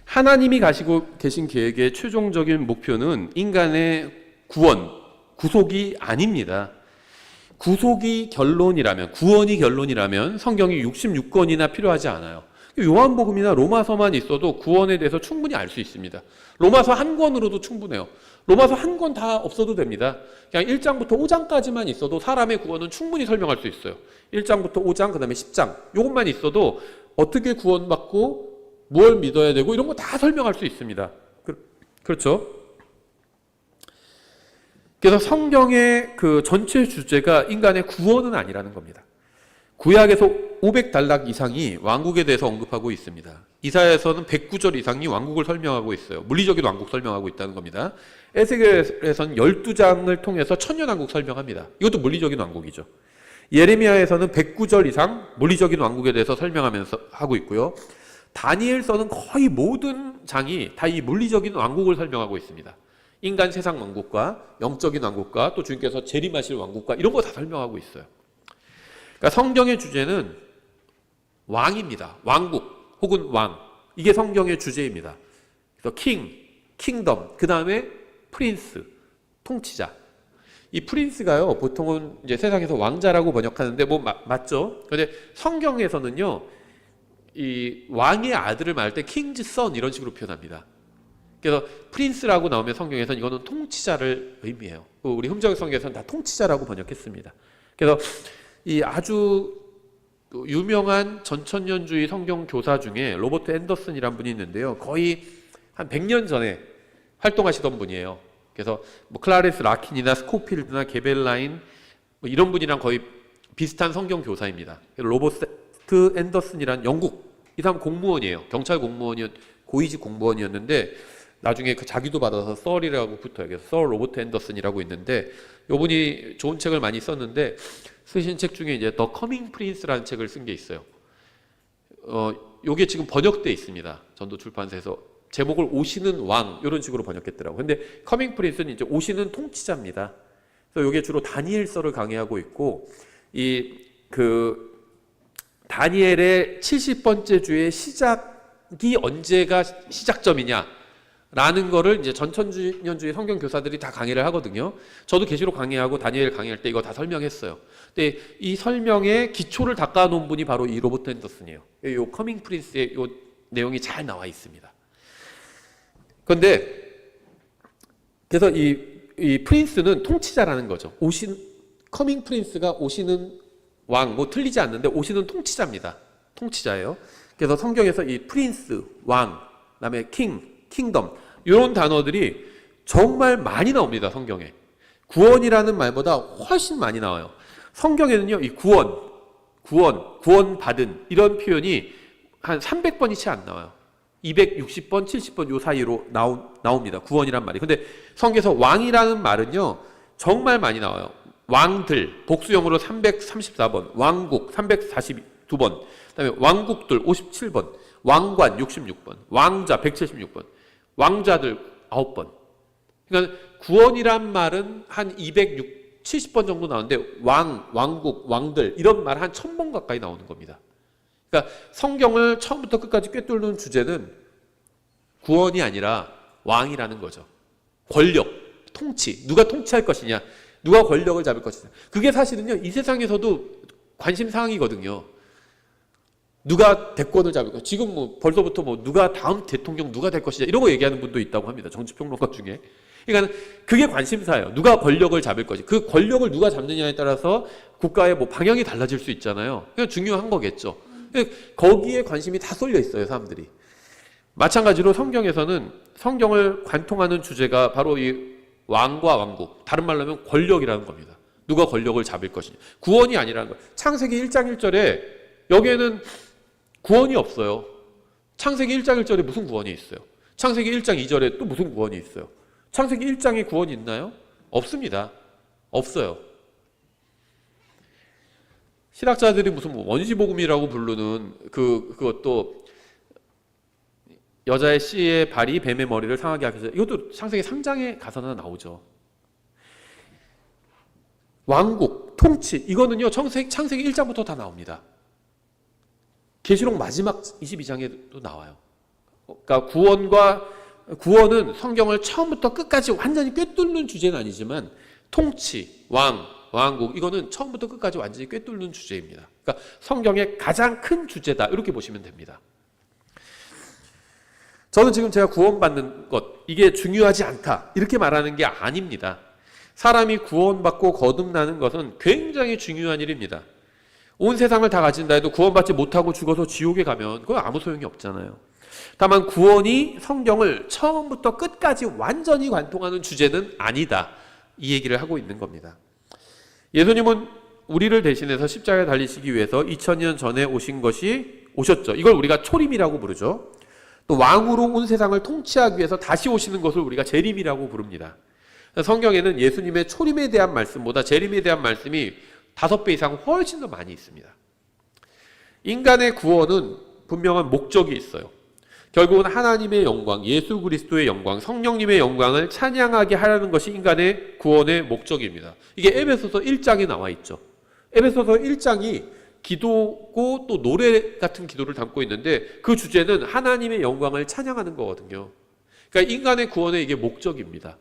하나님이 가지고 계신 계획의 최종적인 목표는 인간의 구원, 구속이 아닙니다. 구속이 결론이라면, 구원이 결론이라면 성경이 66권이나 필요하지 않아요. 요한복음이나 로마서만 있어도 구원에 대해서 충분히 알 수 있습니다. 로마서 한 권으로도 충분해요. 로마서 한 권 다 없어도 됩니다. 그냥 1장부터 5장까지만 있어도 사람의 구원은 충분히 설명할 수 있어요. 1장부터 5장, 그 다음에 10장. 이것만 있어도 어떻게 구원받고 뭘 믿어야 되고 이런 거 다 설명할 수 있습니다. 그렇죠? 그래서 성경의 그 전체 주제가 인간의 구원은 아니라는 겁니다. 구약에서 500단락 이상이 왕국에 대해서 언급하고 있습니다. 이사야에서는 109절 이상이 왕국을 설명하고 있어요. 물리적인 왕국 설명하고 있다는 겁니다. 에스겔에서는 12장을 통해서 천년왕국 설명합니다. 이것도 물리적인 왕국이죠. 예레미야에서는 109절 이상 물리적인 왕국에 대해서 설명하면서 하고 있고요. 다니엘서는 거의 모든 장이 다 이 물리적인 왕국을 설명하고 있습니다. 인간 세상 왕국과 영적인 왕국과 또 주님께서 재림하실 왕국과 이런 거 다 설명하고 있어요. 그러니까 성경의 주제는 왕입니다. 왕국 혹은 왕. 이게 성경의 주제입니다. 그래서 king, 킹덤, 그 다음에 프린스, 통치자. 이 프린스가요, 보통은 이제 세상에서 왕자라고 번역하는데 맞죠? 그런데 성경에서는요, 이 왕의 아들을 말할 때 킹즈 선 이런 식으로 표현합니다. 그래서 프린스라고 나오면 성경에서는 이거는 통치자를 의미해요. 우리 흠정의 성경에서는 다 통치자라고 번역했습니다. 그래서 이 아주 유명한 전천년주의 성경 교사 중에 로버트 앤더슨이라는 분이 있는데요. 거의 한 100년 전에 활동하시던 분이에요. 그래서 클라레스 라킨이나 스코필드나 게벨라인 이런 분이랑 거의 비슷한 성경 교사입니다. 로버트 앤더슨이란 영국 이 사람 공무원이에요. 경찰 고위직 공무원이었는데 나중에 그 자기도 받아서 썰이라고 붙어요. 그래서 썰 로버트 앤더슨이라고 있는데 이분이 좋은 책을 많이 썼는데 쓰신 책 중에 이제 더 커밍 프린스라는 책을 쓴 게 있어요. 요게 지금 번역돼 있습니다. 전도 출판사에서 제목을 오시는 왕 이런 식으로 번역했더라고요. 근데 커밍 프린스는 이제 오시는 통치자입니다. 그래서 요게 주로 다니엘서를 강의하고 있고 다니엘의 70번째 주의 시작이 언제가 시작점이냐 라는 거를 이제 전천년주의 성경 교사들이 다 강의를 하거든요. 저도 계시록 강의하고 다니엘 강의할 때 이거 다 설명했어요. 근데 이 설명의 기초를 닦아놓은 분이 바로 이 로버트 앤더슨이에요. 이 커밍 프린스의 이 내용이 잘 나와 있습니다. 그런데 그래서 이 프린스는 통치자라는 거죠. 커밍 프린스가 오시는 왕, 틀리지 않는데 오시는 통치자입니다. 통치자예요. 그래서 성경에서 이 프린스, 왕, 그다음에 킹덤 이런 단어들이 정말 많이 나옵니다. 성경에. 구원이라는 말보다 훨씬 많이 나와요. 성경에는요, 이 구원받은 이런 표현이 한 300번이 채 안 나와요. 260번, 70번 요 사이로 나옵니다. 구원이란 말이. 근데 성경에서 왕이라는 말은요, 정말 많이 나와요. 왕들, 복수형으로 334번, 왕국 342번, 그다음에 왕국들 57번, 왕관 66번, 왕자 176번, 왕자들 9번. 그러니까 구원이란 말은 한 270번 정도 나오는데 왕국, 왕들 이런 말 한 1000번 가까이 나오는 겁니다. 그러니까 성경을 처음부터 끝까지 꿰뚫는 주제는 구원이 아니라 왕이라는 거죠. 권력, 통치, 누가 통치할 것이냐, 누가 권력을 잡을 것이냐. 그게 사실은요, 이 세상에서도 관심 사항이거든요. 누가 대권을 잡을 것이냐. 지금 뭐 벌써부터 뭐 누가 다음 대통령 누가 될 것이냐 이런 거 얘기하는 분도 있다고 합니다. 정치평론가 중에. 그러니까 그게 관심사예요. 누가 권력을 잡을 것이. 그 권력을 누가 잡느냐에 따라서 국가의 뭐 방향이 달라질 수 있잖아요. 그냥 중요한 거겠죠. 거기에 관심이 다 쏠려 있어요, 사람들이. 마찬가지로 성경에서는 성경을 관통하는 주제가 바로 이 왕과 왕국, 다른 말로 하면 권력이라는 겁니다. 누가 권력을 잡을 것이냐. 구원이 아니라는 거예요. 창세기 1장 1절에 여기에는 구원이 없어요. 창세기 1장 1절에 무슨 구원이 있어요? 창세기 1장 2절에 또 무슨 구원이 있어요? 창세기 1장에 구원이 있나요? 없습니다. 없어요. 신학자들이 무슨 원시복음이라고 부르는 그것도 여자의 씨의 발이 뱀의 머리를 상하게 하게 해서 이것도 창세기 3장에 가서나 나오죠. 왕국, 통치 이거는요 창세기 1장부터 다 나옵니다. 계시록 마지막 22장에도 나와요. 그러니까 구원은 성경을 처음부터 끝까지 완전히 꿰뚫는 주제는 아니지만 통치, 왕국 이거는 처음부터 끝까지 완전히 꿰뚫는 주제입니다. 그러니까 성경의 가장 큰 주제다 이렇게 보시면 됩니다. 저는 지금 제가 구원받는 것 이게 중요하지 않다 이렇게 말하는 게 아닙니다. 사람이 구원받고 거듭나는 것은 굉장히 중요한 일입니다. 온 세상을 다 가진다 해도 구원받지 못하고 죽어서 지옥에 가면 그건 아무 소용이 없잖아요. 다만 구원이 성경을 처음부터 끝까지 완전히 관통하는 주제는 아니다. 이 얘기를 하고 있는 겁니다. 예수님은 우리를 대신해서 십자가에 달리시기 위해서 2000년 전에 오셨죠. 이걸 우리가 초림이라고 부르죠. 또 왕으로 온 세상을 통치하기 위해서 다시 오시는 것을 우리가 재림이라고 부릅니다. 성경에는 예수님의 초림에 대한 말씀보다 재림에 대한 말씀이 5배 이상 훨씬 더 많이 있습니다. 인간의 구원은 분명한 목적이 있어요. 결국은 하나님의 영광, 예수 그리스도의 영광, 성령님의 영광을 찬양하게 하려는 것이 인간의 구원의 목적입니다. 이게 에베소서 1장에 나와 있죠. 에베소서 1장이 기도고 또 노래 같은 기도를 담고 있는데 그 주제는 하나님의 영광을 찬양하는 거거든요. 그러니까 인간의 구원의 이게 목적입니다.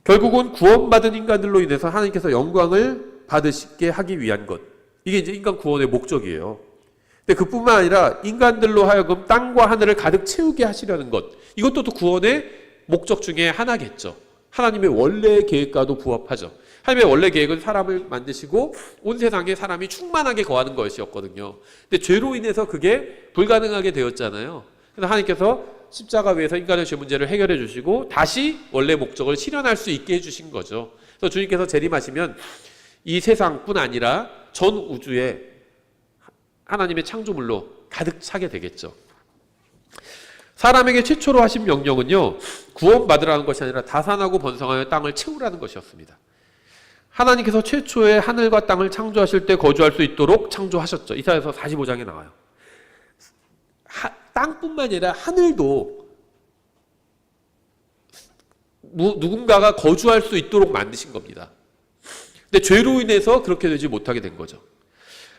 결국은 구원받은 인간들로 인해서 하나님께서 영광을 받으시게 하기 위한 것. 이게 이제 인간 구원의 목적이에요. 근데 그뿐만 아니라 인간들로 하여금 땅과 하늘을 가득 채우게 하시려는 것. 이것도 또 구원의 목적 중에 하나겠죠. 하나님의 원래 계획과도 부합하죠. 하나님의 원래 계획은 사람을 만드시고 온 세상에 사람이 충만하게 거하는 것이었거든요. 근데 죄로 인해서 그게 불가능하게 되었잖아요. 그래서 하나님께서 십자가 위에서 인간의 죄 문제를 해결해 주시고 다시 원래 목적을 실현할 수 있게 해주신 거죠. 그래서 주님께서 재림하시면 이 세상뿐 아니라 전 우주에 하나님의 창조물로 가득 차게 되겠죠. 사람에게 최초로 하신 명령은요, 구원받으라는 것이 아니라 다산하고 번성하여 땅을 채우라는 것이었습니다. 하나님께서 최초의 하늘과 땅을 창조하실 때 거주할 수 있도록 창조하셨죠. 이사야서 45장에 나와요. 땅뿐만 아니라 하늘도 누군가가 거주할 수 있도록 만드신 겁니다. 근데 죄로 인해서 그렇게 되지 못하게 된 거죠.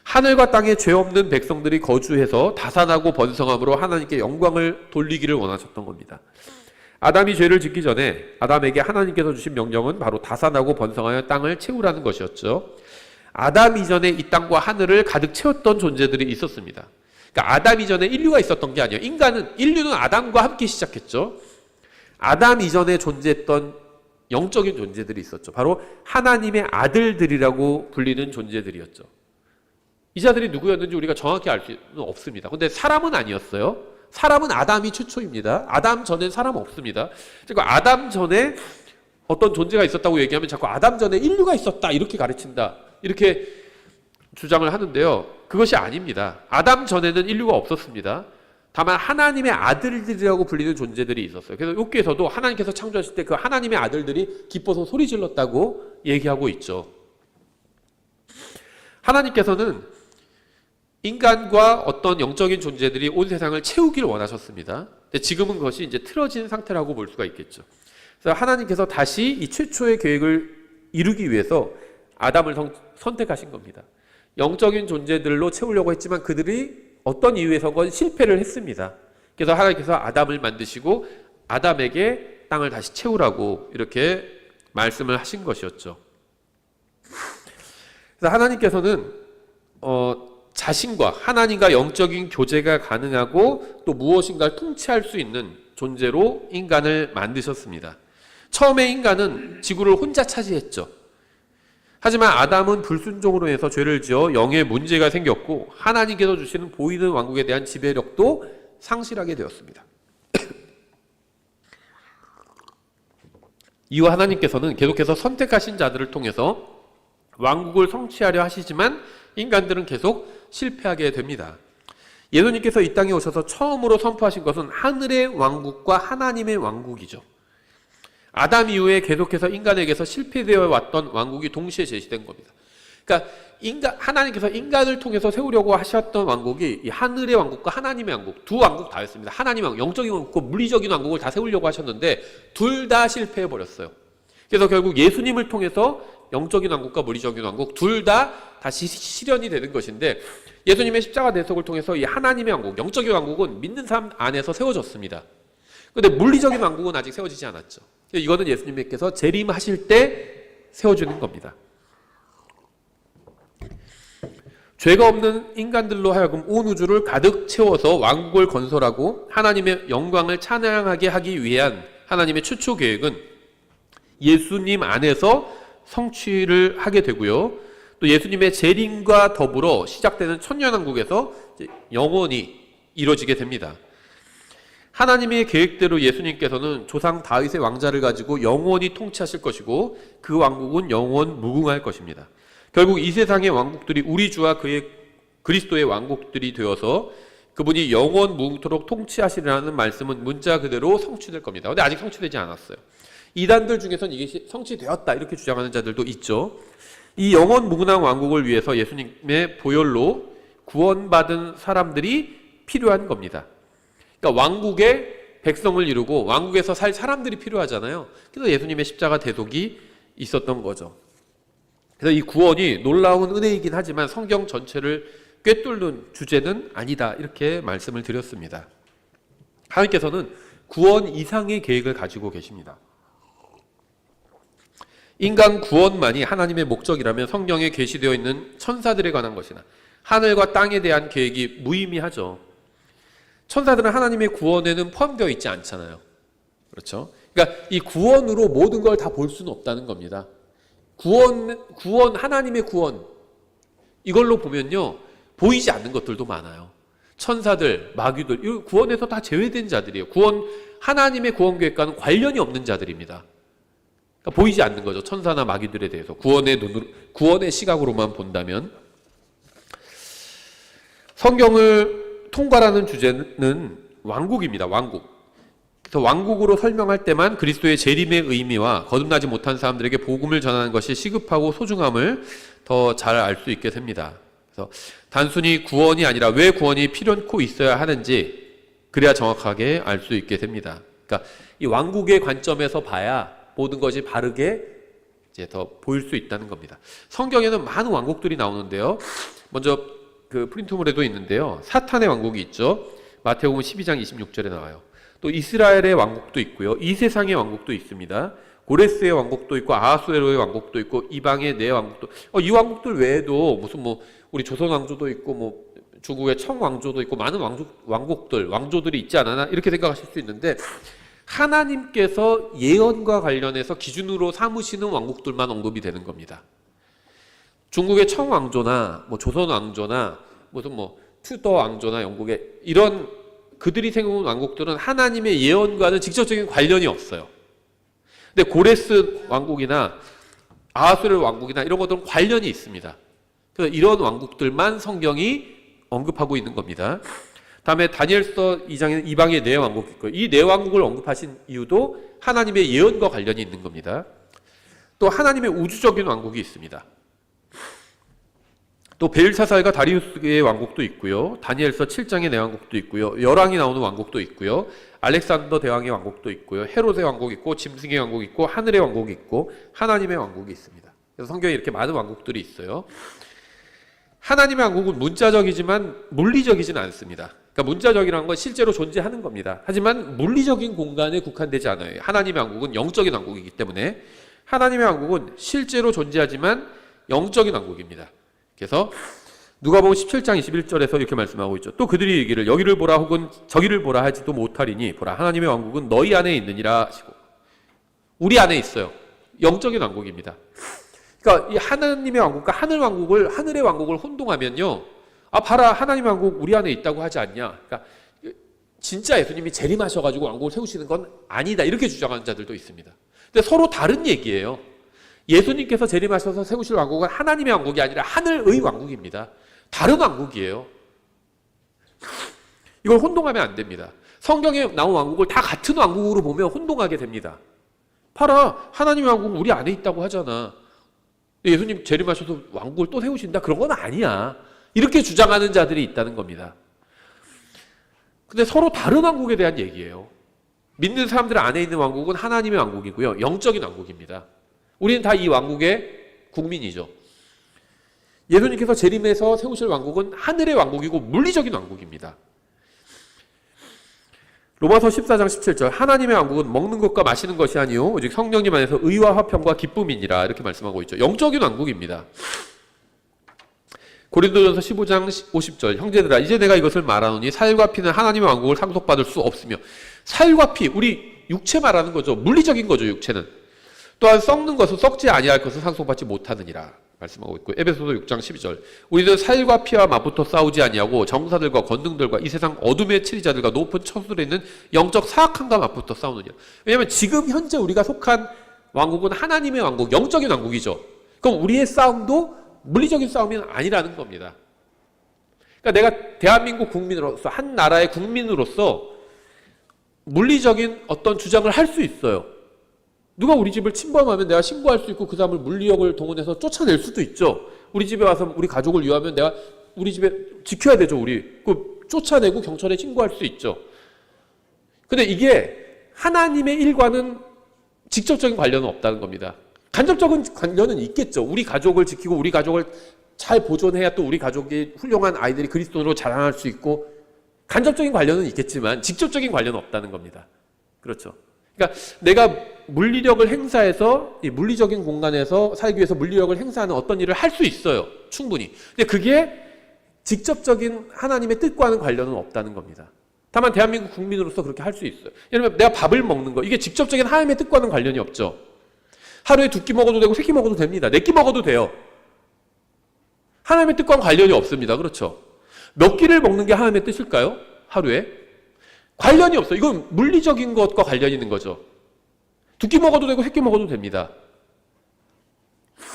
하늘과 땅에 죄 없는 백성들이 거주해서 다산하고 번성함으로 하나님께 영광을 돌리기를 원하셨던 겁니다. 아담이 죄를 짓기 전에 아담에게 하나님께서 주신 명령은 바로 다산하고 번성하여 땅을 채우라는 것이었죠. 아담 이전에 이 땅과 하늘을 가득 채웠던 존재들이 있었습니다. 그러니까 아담 이전에 인류가 있었던 게 아니에요. 인류는 아담과 함께 시작했죠. 아담 이전에 존재했던 영적인 존재들이 있었죠. 바로 하나님의 아들들이라고 불리는 존재들이었죠. 이 자들이 누구였는지 우리가 정확히 알 수는 없습니다. 근데 사람은 아니었어요. 사람은 아담이 최초입니다. 아담 전엔 사람 없습니다. 그러니까 아담 전에 어떤 존재가 있었다고 얘기하면 자꾸 아담 전에 인류가 있었다 이렇게 가르친다 이렇게 주장을 하는데요. 그것이 아닙니다. 아담 전에는 인류가 없었습니다. 다만 하나님의 아들들이라고 불리는 존재들이 있었어요. 그래서 여기에서도 하나님께서 창조하실 때 그 하나님의 아들들이 기뻐서 소리 질렀다고 얘기하고 있죠. 하나님께서는 인간과 어떤 영적인 존재들이 온 세상을 채우기를 원하셨습니다. 근데 지금은 그것이 이제 틀어진 상태라고 볼 수가 있겠죠. 그래서 하나님께서 다시 이 최초의 계획을 이루기 위해서 아담을 선택하신 겁니다. 영적인 존재들로 채우려고 했지만 그들이 어떤 이유에서건 실패를 했습니다. 그래서 하나님께서 아담을 만드시고 아담에게 땅을 다시 채우라고 이렇게 말씀을 하신 것이었죠. 그래서 하나님께서는 자신과 하나님과 영적인 교제가 가능하고 또 무엇인가를 통치할 수 있는 존재로 인간을 만드셨습니다. 처음에 인간은 지구를 혼자 차지했죠. 하지만 아담은 불순종으로 해서 죄를 지어 영의 문제가 생겼고 하나님께서 주시는 보이는 왕국에 대한 지배력도 상실하게 되었습니다. 이후 하나님께서는 계속해서 선택하신 자들을 통해서 왕국을 성취하려 하시지만 인간들은 계속 실패하게 됩니다. 예수님께서 이 땅에 오셔서 처음으로 선포하신 것은 하늘의 왕국과 하나님의 왕국이죠. 아담 이후에 계속해서 인간에게서 실패되어 왔던 왕국이 동시에 제시된 겁니다. 그러니까 하나님께서 인간을 통해서 세우려고 하셨던 왕국이 이 하늘의 왕국과 하나님의 왕국, 두 왕국 다였습니다. 하나님의 왕국, 영적인 왕국과 물리적인 왕국을 다 세우려고 하셨는데 둘 다 실패해버렸어요. 그래서 결국 예수님을 통해서 영적인 왕국과 물리적인 왕국 둘 다 다시 실현이 되는 것인데 예수님의 십자가 대속을 통해서 이 하나님의 왕국, 영적인 왕국은 믿는 사람 안에서 세워졌습니다. 그런데 물리적인 왕국은 아직 세워지지 않았죠. 이거는 예수님께서 재림하실 때 세워주는 겁니다. 죄가 없는 인간들로 하여금 온 우주를 가득 채워서 왕국을 건설하고 하나님의 영광을 찬양하게 하기 위한 하나님의 최초 계획은 예수님 안에서 성취를 하게 되고요. 또 예수님의 재림과 더불어 시작되는 천년왕국에서 영원히 이루어지게 됩니다. 하나님의 계획대로 예수님께서는 조상 다윗의 왕자를 가지고 영원히 통치하실 것이고 그 왕국은 영원 무궁할 것입니다. 결국 이 세상의 왕국들이 우리 주와 그의 그리스도의 왕국들이 되어서 그분이 영원 무궁토록 통치하시리라는 말씀은 문자 그대로 성취될 겁니다. 그런데 아직 성취되지 않았어요. 이단들 중에서는 이게 성취되었다 이렇게 주장하는 자들도 있죠. 이 영원 무궁한 왕국을 위해서 예수님의 보혈로 구원받은 사람들이 필요한 겁니다. 그러니까 왕국의 백성을 이루고 왕국에서 살 사람들이 필요하잖아요. 그래서 예수님의 십자가 대속이 있었던 거죠. 그래서 이 구원이 놀라운 은혜이긴 하지만 성경 전체를 꿰뚫는 주제는 아니다 이렇게 말씀을 드렸습니다. 하나님께서는 구원 이상의 계획을 가지고 계십니다. 인간 구원만이 하나님의 목적이라면 성경에 계시되어 있는 천사들에 관한 것이나 하늘과 땅에 대한 계획이 무의미하죠. 천사들은 하나님의 구원에는 포함되어 있지 않잖아요. 그렇죠? 그러니까 이 구원으로 모든 걸 다 볼 수는 없다는 겁니다. 구원, 하나님의 구원 이걸로 보면요 보이지 않는 것들도 많아요. 천사들, 마귀들, 이 구원에서 다 제외된 자들이에요. 하나님의 구원 계획과는 관련이 없는 자들입니다. 그러니까 보이지 않는 거죠. 천사나 마귀들에 대해서 구원의 시각으로만 본다면 성경을 통과라는 주제는 왕국입니다. 왕국. 그래서 왕국으로 설명할 때만 그리스도의 재림의 의미와 거듭나지 못한 사람들에게 복음을 전하는 것이 시급하고 소중함을 더 잘 알 수 있게 됩니다. 그래서 단순히 구원이 아니라 왜 구원이 필요코 있어야 하는지 그래야 정확하게 알 수 있게 됩니다. 그러니까 이 왕국의 관점에서 봐야 모든 것이 바르게 이제 더 보일 수 있다는 겁니다. 성경에는 많은 왕국들이 나오는데요. 먼저 그 프린트물에도 있는데요. 사탄의 왕국이 있죠. 마태복음 12장 26절에 나와요. 또 이스라엘의 왕국도 있고요. 이 세상의 왕국도 있습니다. 고레스의 왕국도 있고 아하수에로의 왕국도 있고 이방의 네 왕국도 이 왕국들 외에도 무슨 우리 조선 왕조도 있고 중국의 청 왕조도 있고 많은 왕조들이 있지 않았나 이렇게 생각하실 수 있는데 하나님께서 예언과 관련해서 기준으로 삼으시는 왕국들만 언급이 되는 겁니다. 중국의 청왕조나 뭐 조선 왕조나 무슨 뭐 투더 왕조나 영국의 이런 그들이 세운 왕국들은 하나님의 예언과는 직접적인 관련이 없어요. 근데 고레스 왕국이나 아하수르 왕국이나 이런 것들은 관련이 있습니다. 그래서 이런 왕국들만 성경이 언급하고 있는 겁니다. 다음에 다니엘서 2장에는 이방의 네 왕국이 있고, 이 네 왕국을 언급하신 이유도 하나님의 예언과 관련이 있는 겁니다. 또 하나님의 우주적인 왕국이 있습니다. 또 벨사살과 다리우스의 왕국도 있고요. 다니엘서 7장의 네 왕국도 있고요. 열왕이 나오는 왕국도 있고요. 알렉산더 대왕의 왕국도 있고요. 헤롯의 왕국이 있고, 짐승의 왕국이 있고, 하늘의 왕국이 있고, 하나님의 왕국이 있습니다. 그래서 성경에 이렇게 많은 왕국들이 있어요. 하나님의 왕국은 문자적이지만 물리적이지는 않습니다. 그러니까 문자적이라는 건 실제로 존재하는 겁니다. 하지만 물리적인 공간에 국한되지 않아요. 하나님의 왕국은 영적인 왕국이기 때문에 하나님의 왕국은 실제로 존재하지만 영적인 왕국입니다. 그래서 누가복음 17장 21절에서 이렇게 말씀하고 있죠. 또 그들이 이르기를 여기를 보라 혹은 저기를 보라 하지도 못하리니 보라 하나님의 왕국은 너희 안에 있느니라 하시고, 우리 안에 있어요. 영적인 왕국입니다. 그러니까 이 하나님의 왕국과 하늘의 왕국을 혼동하면요, 아 봐라 하나님의 왕국 우리 안에 있다고 하지 않냐. 그러니까 진짜 예수님이 재림하셔가지고 왕국을 세우시는 건 아니다 이렇게 주장하는 자들도 있습니다. 근데 서로 다른 얘기예요. 예수님께서 재림하셔서 세우실 왕국은 하나님의 왕국이 아니라 하늘의 왕국입니다. 다른 왕국이에요. 이걸 혼동하면 안 됩니다. 성경에 나온 왕국을 다 같은 왕국으로 보면 혼동하게 됩니다. 봐라 하나님의 왕국은 우리 안에 있다고 하잖아. 예수님 재림하셔서 왕국을 또 세우신다? 그런 건 아니야. 이렇게 주장하는 자들이 있다는 겁니다. 근데 서로 다른 왕국에 대한 얘기예요. 믿는 사람들 안에 있는 왕국은 하나님의 왕국이고요. 영적인 왕국입니다. 우리는 다 이 왕국의 국민이죠. 예수님께서 재림해서 세우실 왕국은 하늘의 왕국이고 물리적인 왕국입니다. 로마서 14장 17절 하나님의 왕국은 먹는 것과 마시는 것이 아니요 오직 성령님 안에서 의와 화평과 기쁨이니라 이렇게 말씀하고 있죠. 영적인 왕국입니다. 고린도전서 15장 50절 형제들아 이제 내가 이것을 말하노니 살과 피는 하나님의 왕국을 상속받을 수 없으며, 살과 피 우리 육체 말하는 거죠. 물리적인 거죠. 육체는 또한 썩는 것은 썩지 아니할 것을 상속받지 못하느니라 말씀하고 있고, 에베소서 6장 12절 우리는 살과 피와 맞붙어 싸우지 아니하고 정사들과 권능들과 이 세상 어둠의 치리자들과 높은 처소들에 있는 영적 사악함과 맞붙어 싸우느니라. 왜냐하면 지금 현재 우리가 속한 왕국은 하나님의 왕국, 영적인 왕국이죠. 그럼 우리의 싸움도 물리적인 싸움이 아니라는 겁니다. 그러니까 내가 대한민국 국민으로서, 한 나라의 국민으로서 물리적인 어떤 주장을 할 수 있어요. 누가 우리 집을 침범하면 내가 신고할 수 있고 그 사람을 물리력을 동원해서 쫓아낼 수도 있죠. 우리 집에 와서 우리 가족을 위하면 내가 우리 집에 지켜야 되죠. 우리 그 쫓아내고 경찰에 신고할 수 있죠. 근데 이게 하나님의 일과는 직접적인 관련은 없다는 겁니다. 간접적인 관련은 있겠죠. 우리 가족을 지키고 우리 가족을 잘 보존해야 또 우리 가족이 훌륭한 아이들이 그리스도로 자라날 수 있고, 간접적인 관련은 있겠지만 직접적인 관련은 없다는 겁니다. 그렇죠. 그러니까 내가 물리력을 행사해서 이 물리적인 공간에서 살기 위해서 물리력을 행사하는 어떤 일을 할 수 있어요. 충분히. 근데 그게 직접적인 하나님의 뜻과는 관련은 없다는 겁니다. 다만 대한민국 국민으로서 그렇게 할 수 있어요. 예를 들면 내가 밥을 먹는 거, 이게 직접적인 하나님의 뜻과는 관련이 없죠. 하루에 2끼 먹어도 되고 3끼 먹어도 됩니다. 4끼 먹어도 돼요. 하나님의 뜻과는 관련이 없습니다. 그렇죠. 몇 끼를 먹는 게 하나님의 뜻일까요? 하루에? 관련이 없어요. 이건 물리적인 것과 관련이 있는 거죠. 2끼 먹어도 되고 3끼 먹어도 됩니다.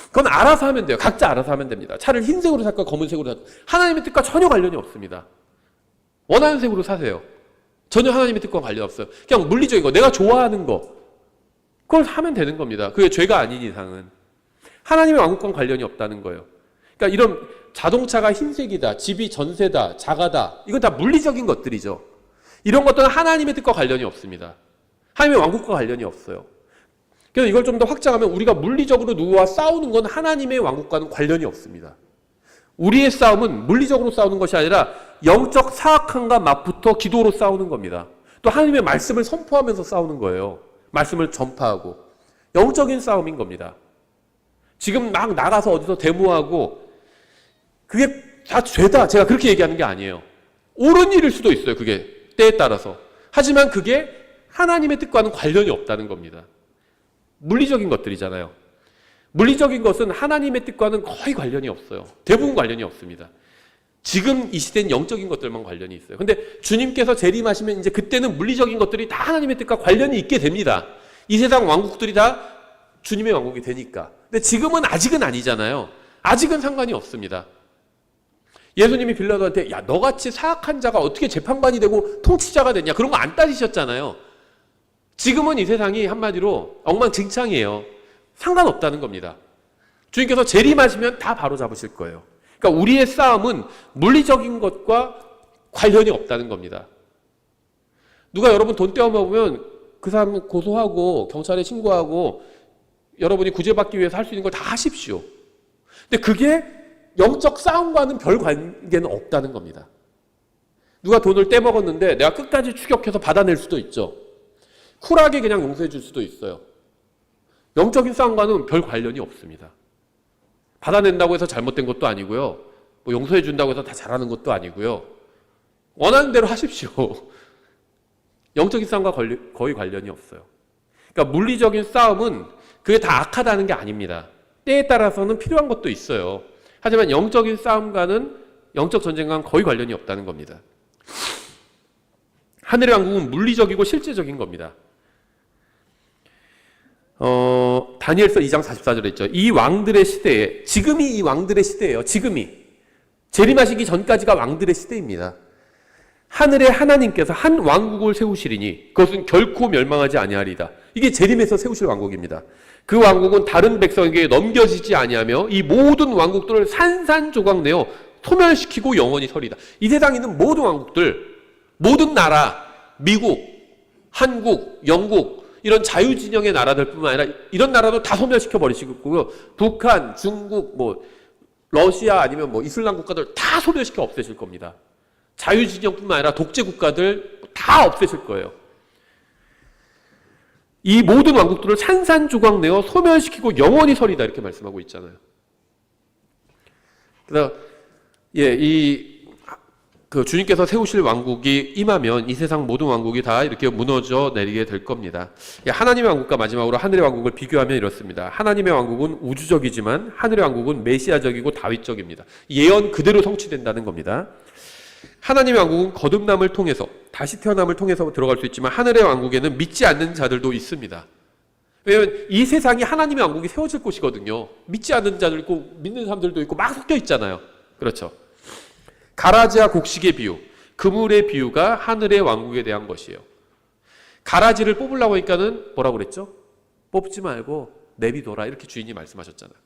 그건 알아서 하면 돼요. 각자 알아서 하면 됩니다. 차를 흰색으로 살까 검은색으로 살까 하나님의 뜻과 전혀 관련이 없습니다. 원하는 색으로 사세요. 전혀 하나님의 뜻과 관련 없어요. 그냥 물리적인 거, 내가 좋아하는 거, 그걸 하면 되는 겁니다. 그게 죄가 아닌 이상은. 하나님의 왕국과는 관련이 없다는 거예요. 그러니까 이런 자동차가 흰색이다, 집이 전세다, 자가다, 이건 다 물리적인 것들이죠. 이런 것들은 하나님의 뜻과 관련이 없습니다. 하나님의 왕국과 관련이 없어요. 그래서 이걸 좀 더 확장하면 우리가 물리적으로 누구와 싸우는 건 하나님의 왕국과는 관련이 없습니다. 우리의 싸움은 물리적으로 싸우는 것이 아니라 영적 사악함과 맞붙어 기도로 싸우는 겁니다. 또 하나님의 말씀을 선포하면서 싸우는 거예요. 말씀을 전파하고. 영적인 싸움인 겁니다. 지금 막 나가서 어디서 데모하고 그게 다 죄다, 제가 그렇게 얘기하는 게 아니에요. 옳은 일일 수도 있어요. 그게 때에 따라서. 하지만 그게 하나님의 뜻과는 관련이 없다는 겁니다. 물리적인 것들이잖아요. 물리적인 것은 하나님의 뜻과는 거의 관련이 없어요. 대부분 관련이 없습니다. 지금 이 시대는 영적인 것들만 관련이 있어요. 근데 주님께서 재림하시면 이제 그때는 물리적인 것들이 다 하나님의 뜻과 관련이 있게 됩니다. 이 세상 왕국들이 다 주님의 왕국이 되니까. 근데 지금은 아직은 아니잖아요. 아직은 상관이 없습니다. 예수님이 빌라도한테 야, 너같이 사악한 자가 어떻게 재판관이 되고 통치자가 됐냐, 그런 거 안 따지셨잖아요. 지금은 이 세상이 한마디로 엉망진창이에요. 상관없다는 겁니다. 주님께서 재림하시면 다 바로잡으실 거예요. 그러니까 우리의 싸움은 물리적인 것과 관련이 없다는 겁니다. 누가 여러분 돈 떼어먹으면 그 사람 고소하고 경찰에 신고하고 여러분이 구제받기 위해서 할 수 있는 걸 다 하십시오. 근데 그게 영적 싸움과는 별 관계는 없다는 겁니다. 누가 돈을 떼먹었는데 내가 끝까지 추격해서 받아낼 수도 있죠. 쿨하게 그냥 용서해 줄 수도 있어요. 영적인 싸움과는 별 관련이 없습니다. 받아낸다고 해서 잘못된 것도 아니고요. 뭐 용서해 준다고 해서 다 잘하는 것도 아니고요. 원하는 대로 하십시오. 영적인 싸움과 거의 관련이 없어요. 그러니까 물리적인 싸움은 그게 다 악하다는 게 아닙니다. 때에 따라서는 필요한 것도 있어요. 하지만 영적인 싸움과는, 영적 전쟁과는 거의 관련이 없다는 겁니다. 하늘의 왕국은 물리적이고 실제적인 겁니다. 다니엘서 2장 44절에 있죠. 이 왕들의 시대에, 지금이 이 왕들의 시대예요. 지금이. 재림하시기 전까지가 왕들의 시대입니다. 하늘의 하나님께서 한 왕국을 세우시리니 그것은 결코 멸망하지 아니하리다. 이게 재림에서 세우실 왕국입니다. 그 왕국은 다른 백성에게 넘겨지지 아니하며 이 모든 왕국들을 산산조각 내어 소멸시키고 영원히 서리다. 이 세상에 있는 모든 왕국들, 모든 나라, 미국, 한국, 영국, 이런 자유진영의 나라들뿐만 아니라 이런 나라도 다 소멸시켜 버리시고요. 북한, 중국, 뭐 러시아 아니면 뭐 이슬람 국가들 다 소멸시켜 없애실 겁니다. 자유진영뿐만 아니라 독재 국가들 다 없애실 거예요. 이 모든 왕국들을 산산조각 내어 소멸시키고 영원히 서리다, 이렇게 말씀하고 있잖아요. 그래서 그 주님께서 세우실 왕국이 임하면 이 세상 모든 왕국이 다 이렇게 무너져 내리게 될 겁니다. 하나님의 왕국과 마지막으로 하늘의 왕국을 비교하면 이렇습니다. 하나님의 왕국은 우주적이지만 하늘의 왕국은 메시아적이고 다윗적입니다. 예언 그대로 성취된다는 겁니다. 하나님의 왕국은 거듭남을 통해서, 다시 태어남을 통해서 들어갈 수 있지만 하늘의 왕국에는 믿지 않는 자들도 있습니다. 왜냐하면 이 세상이 하나님의 왕국이 세워질 곳이거든요. 믿지 않는 자들 있고 믿는 사람들도 있고 막 섞여 있잖아요. 그렇죠. 가라지와 곡식의 비유, 그물의 비유가 하늘의 왕국에 대한 것이에요. 가라지를 뽑으려고 하니까는 뭐라고 그랬죠? 뽑지 말고 내비둬라, 이렇게 주인이 말씀하셨잖아요.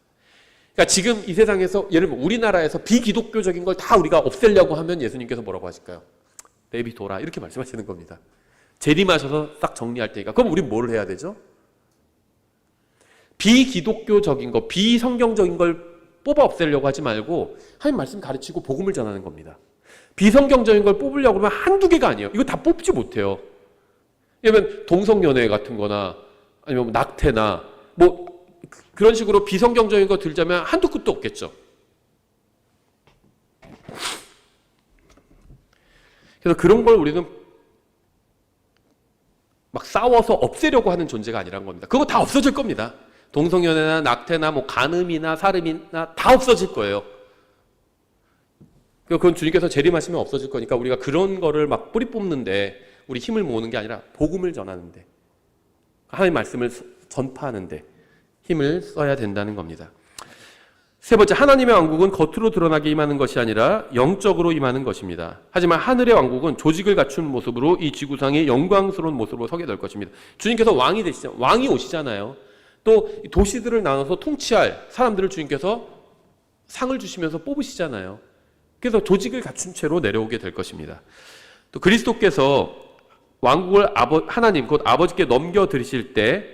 그러니까 지금 이 세상에서, 예를 들면 우리나라에서 비기독교적인 걸 다 우리가 없애려고 하면 예수님께서 뭐라고 하실까요? 내비둬라, 이렇게 말씀하시는 겁니다. 재림하셔서 딱 정리할 테니까. 그럼 우린 뭘 해야 되죠? 비기독교적인 거, 비성경적인 걸 뽑아 없애려고 하지 말고 하나님 말씀 가르치고 복음을 전하는 겁니다. 비성경적인 걸 뽑으려고 하면 한두 개가 아니에요. 이거 다 뽑지 못해요. 왜냐면 동성연애 같은 거나 아니면 낙태나 뭐 그런 식으로 비성경적인 거 들자면 한두 끝도 없겠죠. 그래서 그런 걸 우리는 막 싸워서 없애려고 하는 존재가 아니란 겁니다. 그거 다 없어질 겁니다. 동성연애나 낙태나 뭐 간음이나 살인이나 다 없어질 거예요. 그건 주님께서 재림하시면 없어질 거니까 우리가 그런 거를 막 뿌리 뽑는데 우리 힘을 모으는 게 아니라 복음을 전하는데, 하나님의 말씀을 전파하는데 힘을 써야 된다는 겁니다. 세 번째, 하나님의 왕국은 겉으로 드러나게 임하는 것이 아니라 영적으로 임하는 것입니다. 하지만 하늘의 왕국은 조직을 갖춘 모습으로 이 지구상의 영광스러운 모습으로 서게 될 것입니다. 주님께서 왕이 되시잖아요. 왕이 오시잖아요. 또 도시들을 나눠서 통치할 사람들을 주님께서 상을 주시면서 뽑으시잖아요. 그래서 조직을 갖춘 채로 내려오게 될 것입니다. 또 그리스도께서 왕국을 하나님 곧 아버지께 넘겨드리실 때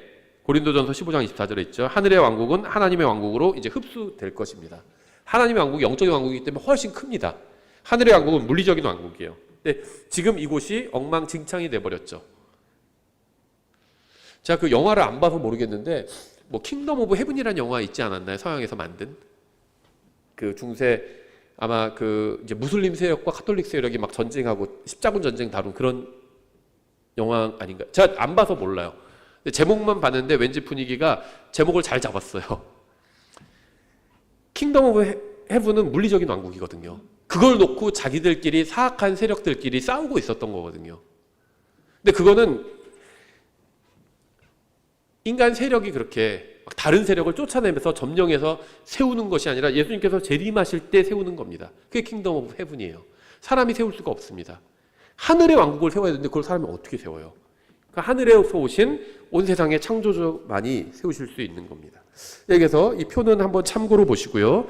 고린도전서 15장 24절에 있죠. 하늘의 왕국은 하나님의 왕국으로 이제 흡수될 것입니다. 하나님의 왕국이 영적인 왕국이기 때문에 훨씬 큽니다. 하늘의 왕국은 물리적인 왕국이에요. 근데 지금 이곳이 엉망진창이 돼버렸죠. 제가 그 영화를 안 봐서 모르겠는데 뭐 킹덤 오브 헤븐이라는 영화 있지 않았나요? 서양에서 만든 그 중세, 아마 그 이제 무슬림 세력과 카톨릭 세력이 막 전쟁하고 십자군 전쟁 다룬 그런 영화 아닌가? 제가 안 봐서 몰라요. 근데 제목만 봤는데 왠지 분위기가 제목을 잘 잡았어요. 킹덤 오브 헤븐은 물리적인 왕국이거든요. 그걸 놓고 자기들끼리 사악한 세력들끼리 싸우고 있었던 거거든요. 근데 그거는 인간 세력이 그렇게 다른 세력을 쫓아내면서 점령해서 세우는 것이 아니라 예수님께서 재림하실 때 세우는 겁니다. 그게 킹덤 오브 헤븐이에요. 사람이 세울 수가 없습니다. 하늘의 왕국을 세워야 되는데 그걸 사람이 어떻게 세워요? 그러니까 하늘에서 오신 온 세상의 창조주만이 세우실 수 있는 겁니다. 여기서 이 표는 한번 참고로 보시고요.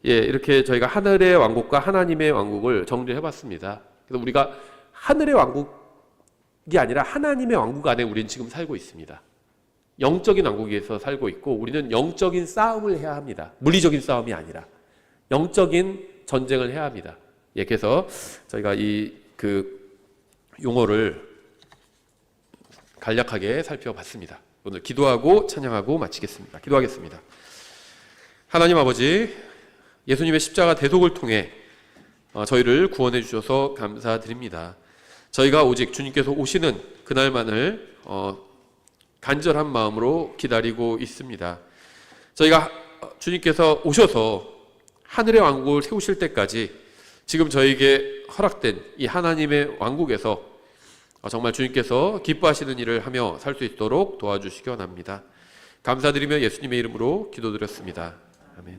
예, 이렇게 저희가 하늘의 왕국과 하나님의 왕국을 정리해 봤습니다. 그래서 우리가 하늘의 왕국이 아니라 하나님의 왕국 안에 우리는 지금 살고 있습니다. 영적인 왕국에서 살고 있고 우리는 영적인 싸움을 해야 합니다. 물리적인 싸움이 아니라 영적인 전쟁을 해야 합니다. 예, 그래서 저희가 그 용어를 간략하게 살펴봤습니다. 오늘 기도하고 찬양하고 마치겠습니다. 기도하겠습니다. 하나님 아버지, 예수님의 십자가 대속을 통해 저희를 구원해 주셔서 감사드립니다. 저희가 오직 주님께서 오시는 그날만을 간절한 마음으로 기다리고 있습니다. 저희가 주님께서 오셔서 하늘의 왕국을 세우실 때까지 지금 저에게 허락된 이 하나님의 왕국에서 정말 주님께서 기뻐하시는 일을 하며 살 수 있도록 도와주시기 원합니다. 감사드리며 예수님의 이름으로 기도드렸습니다. 아멘.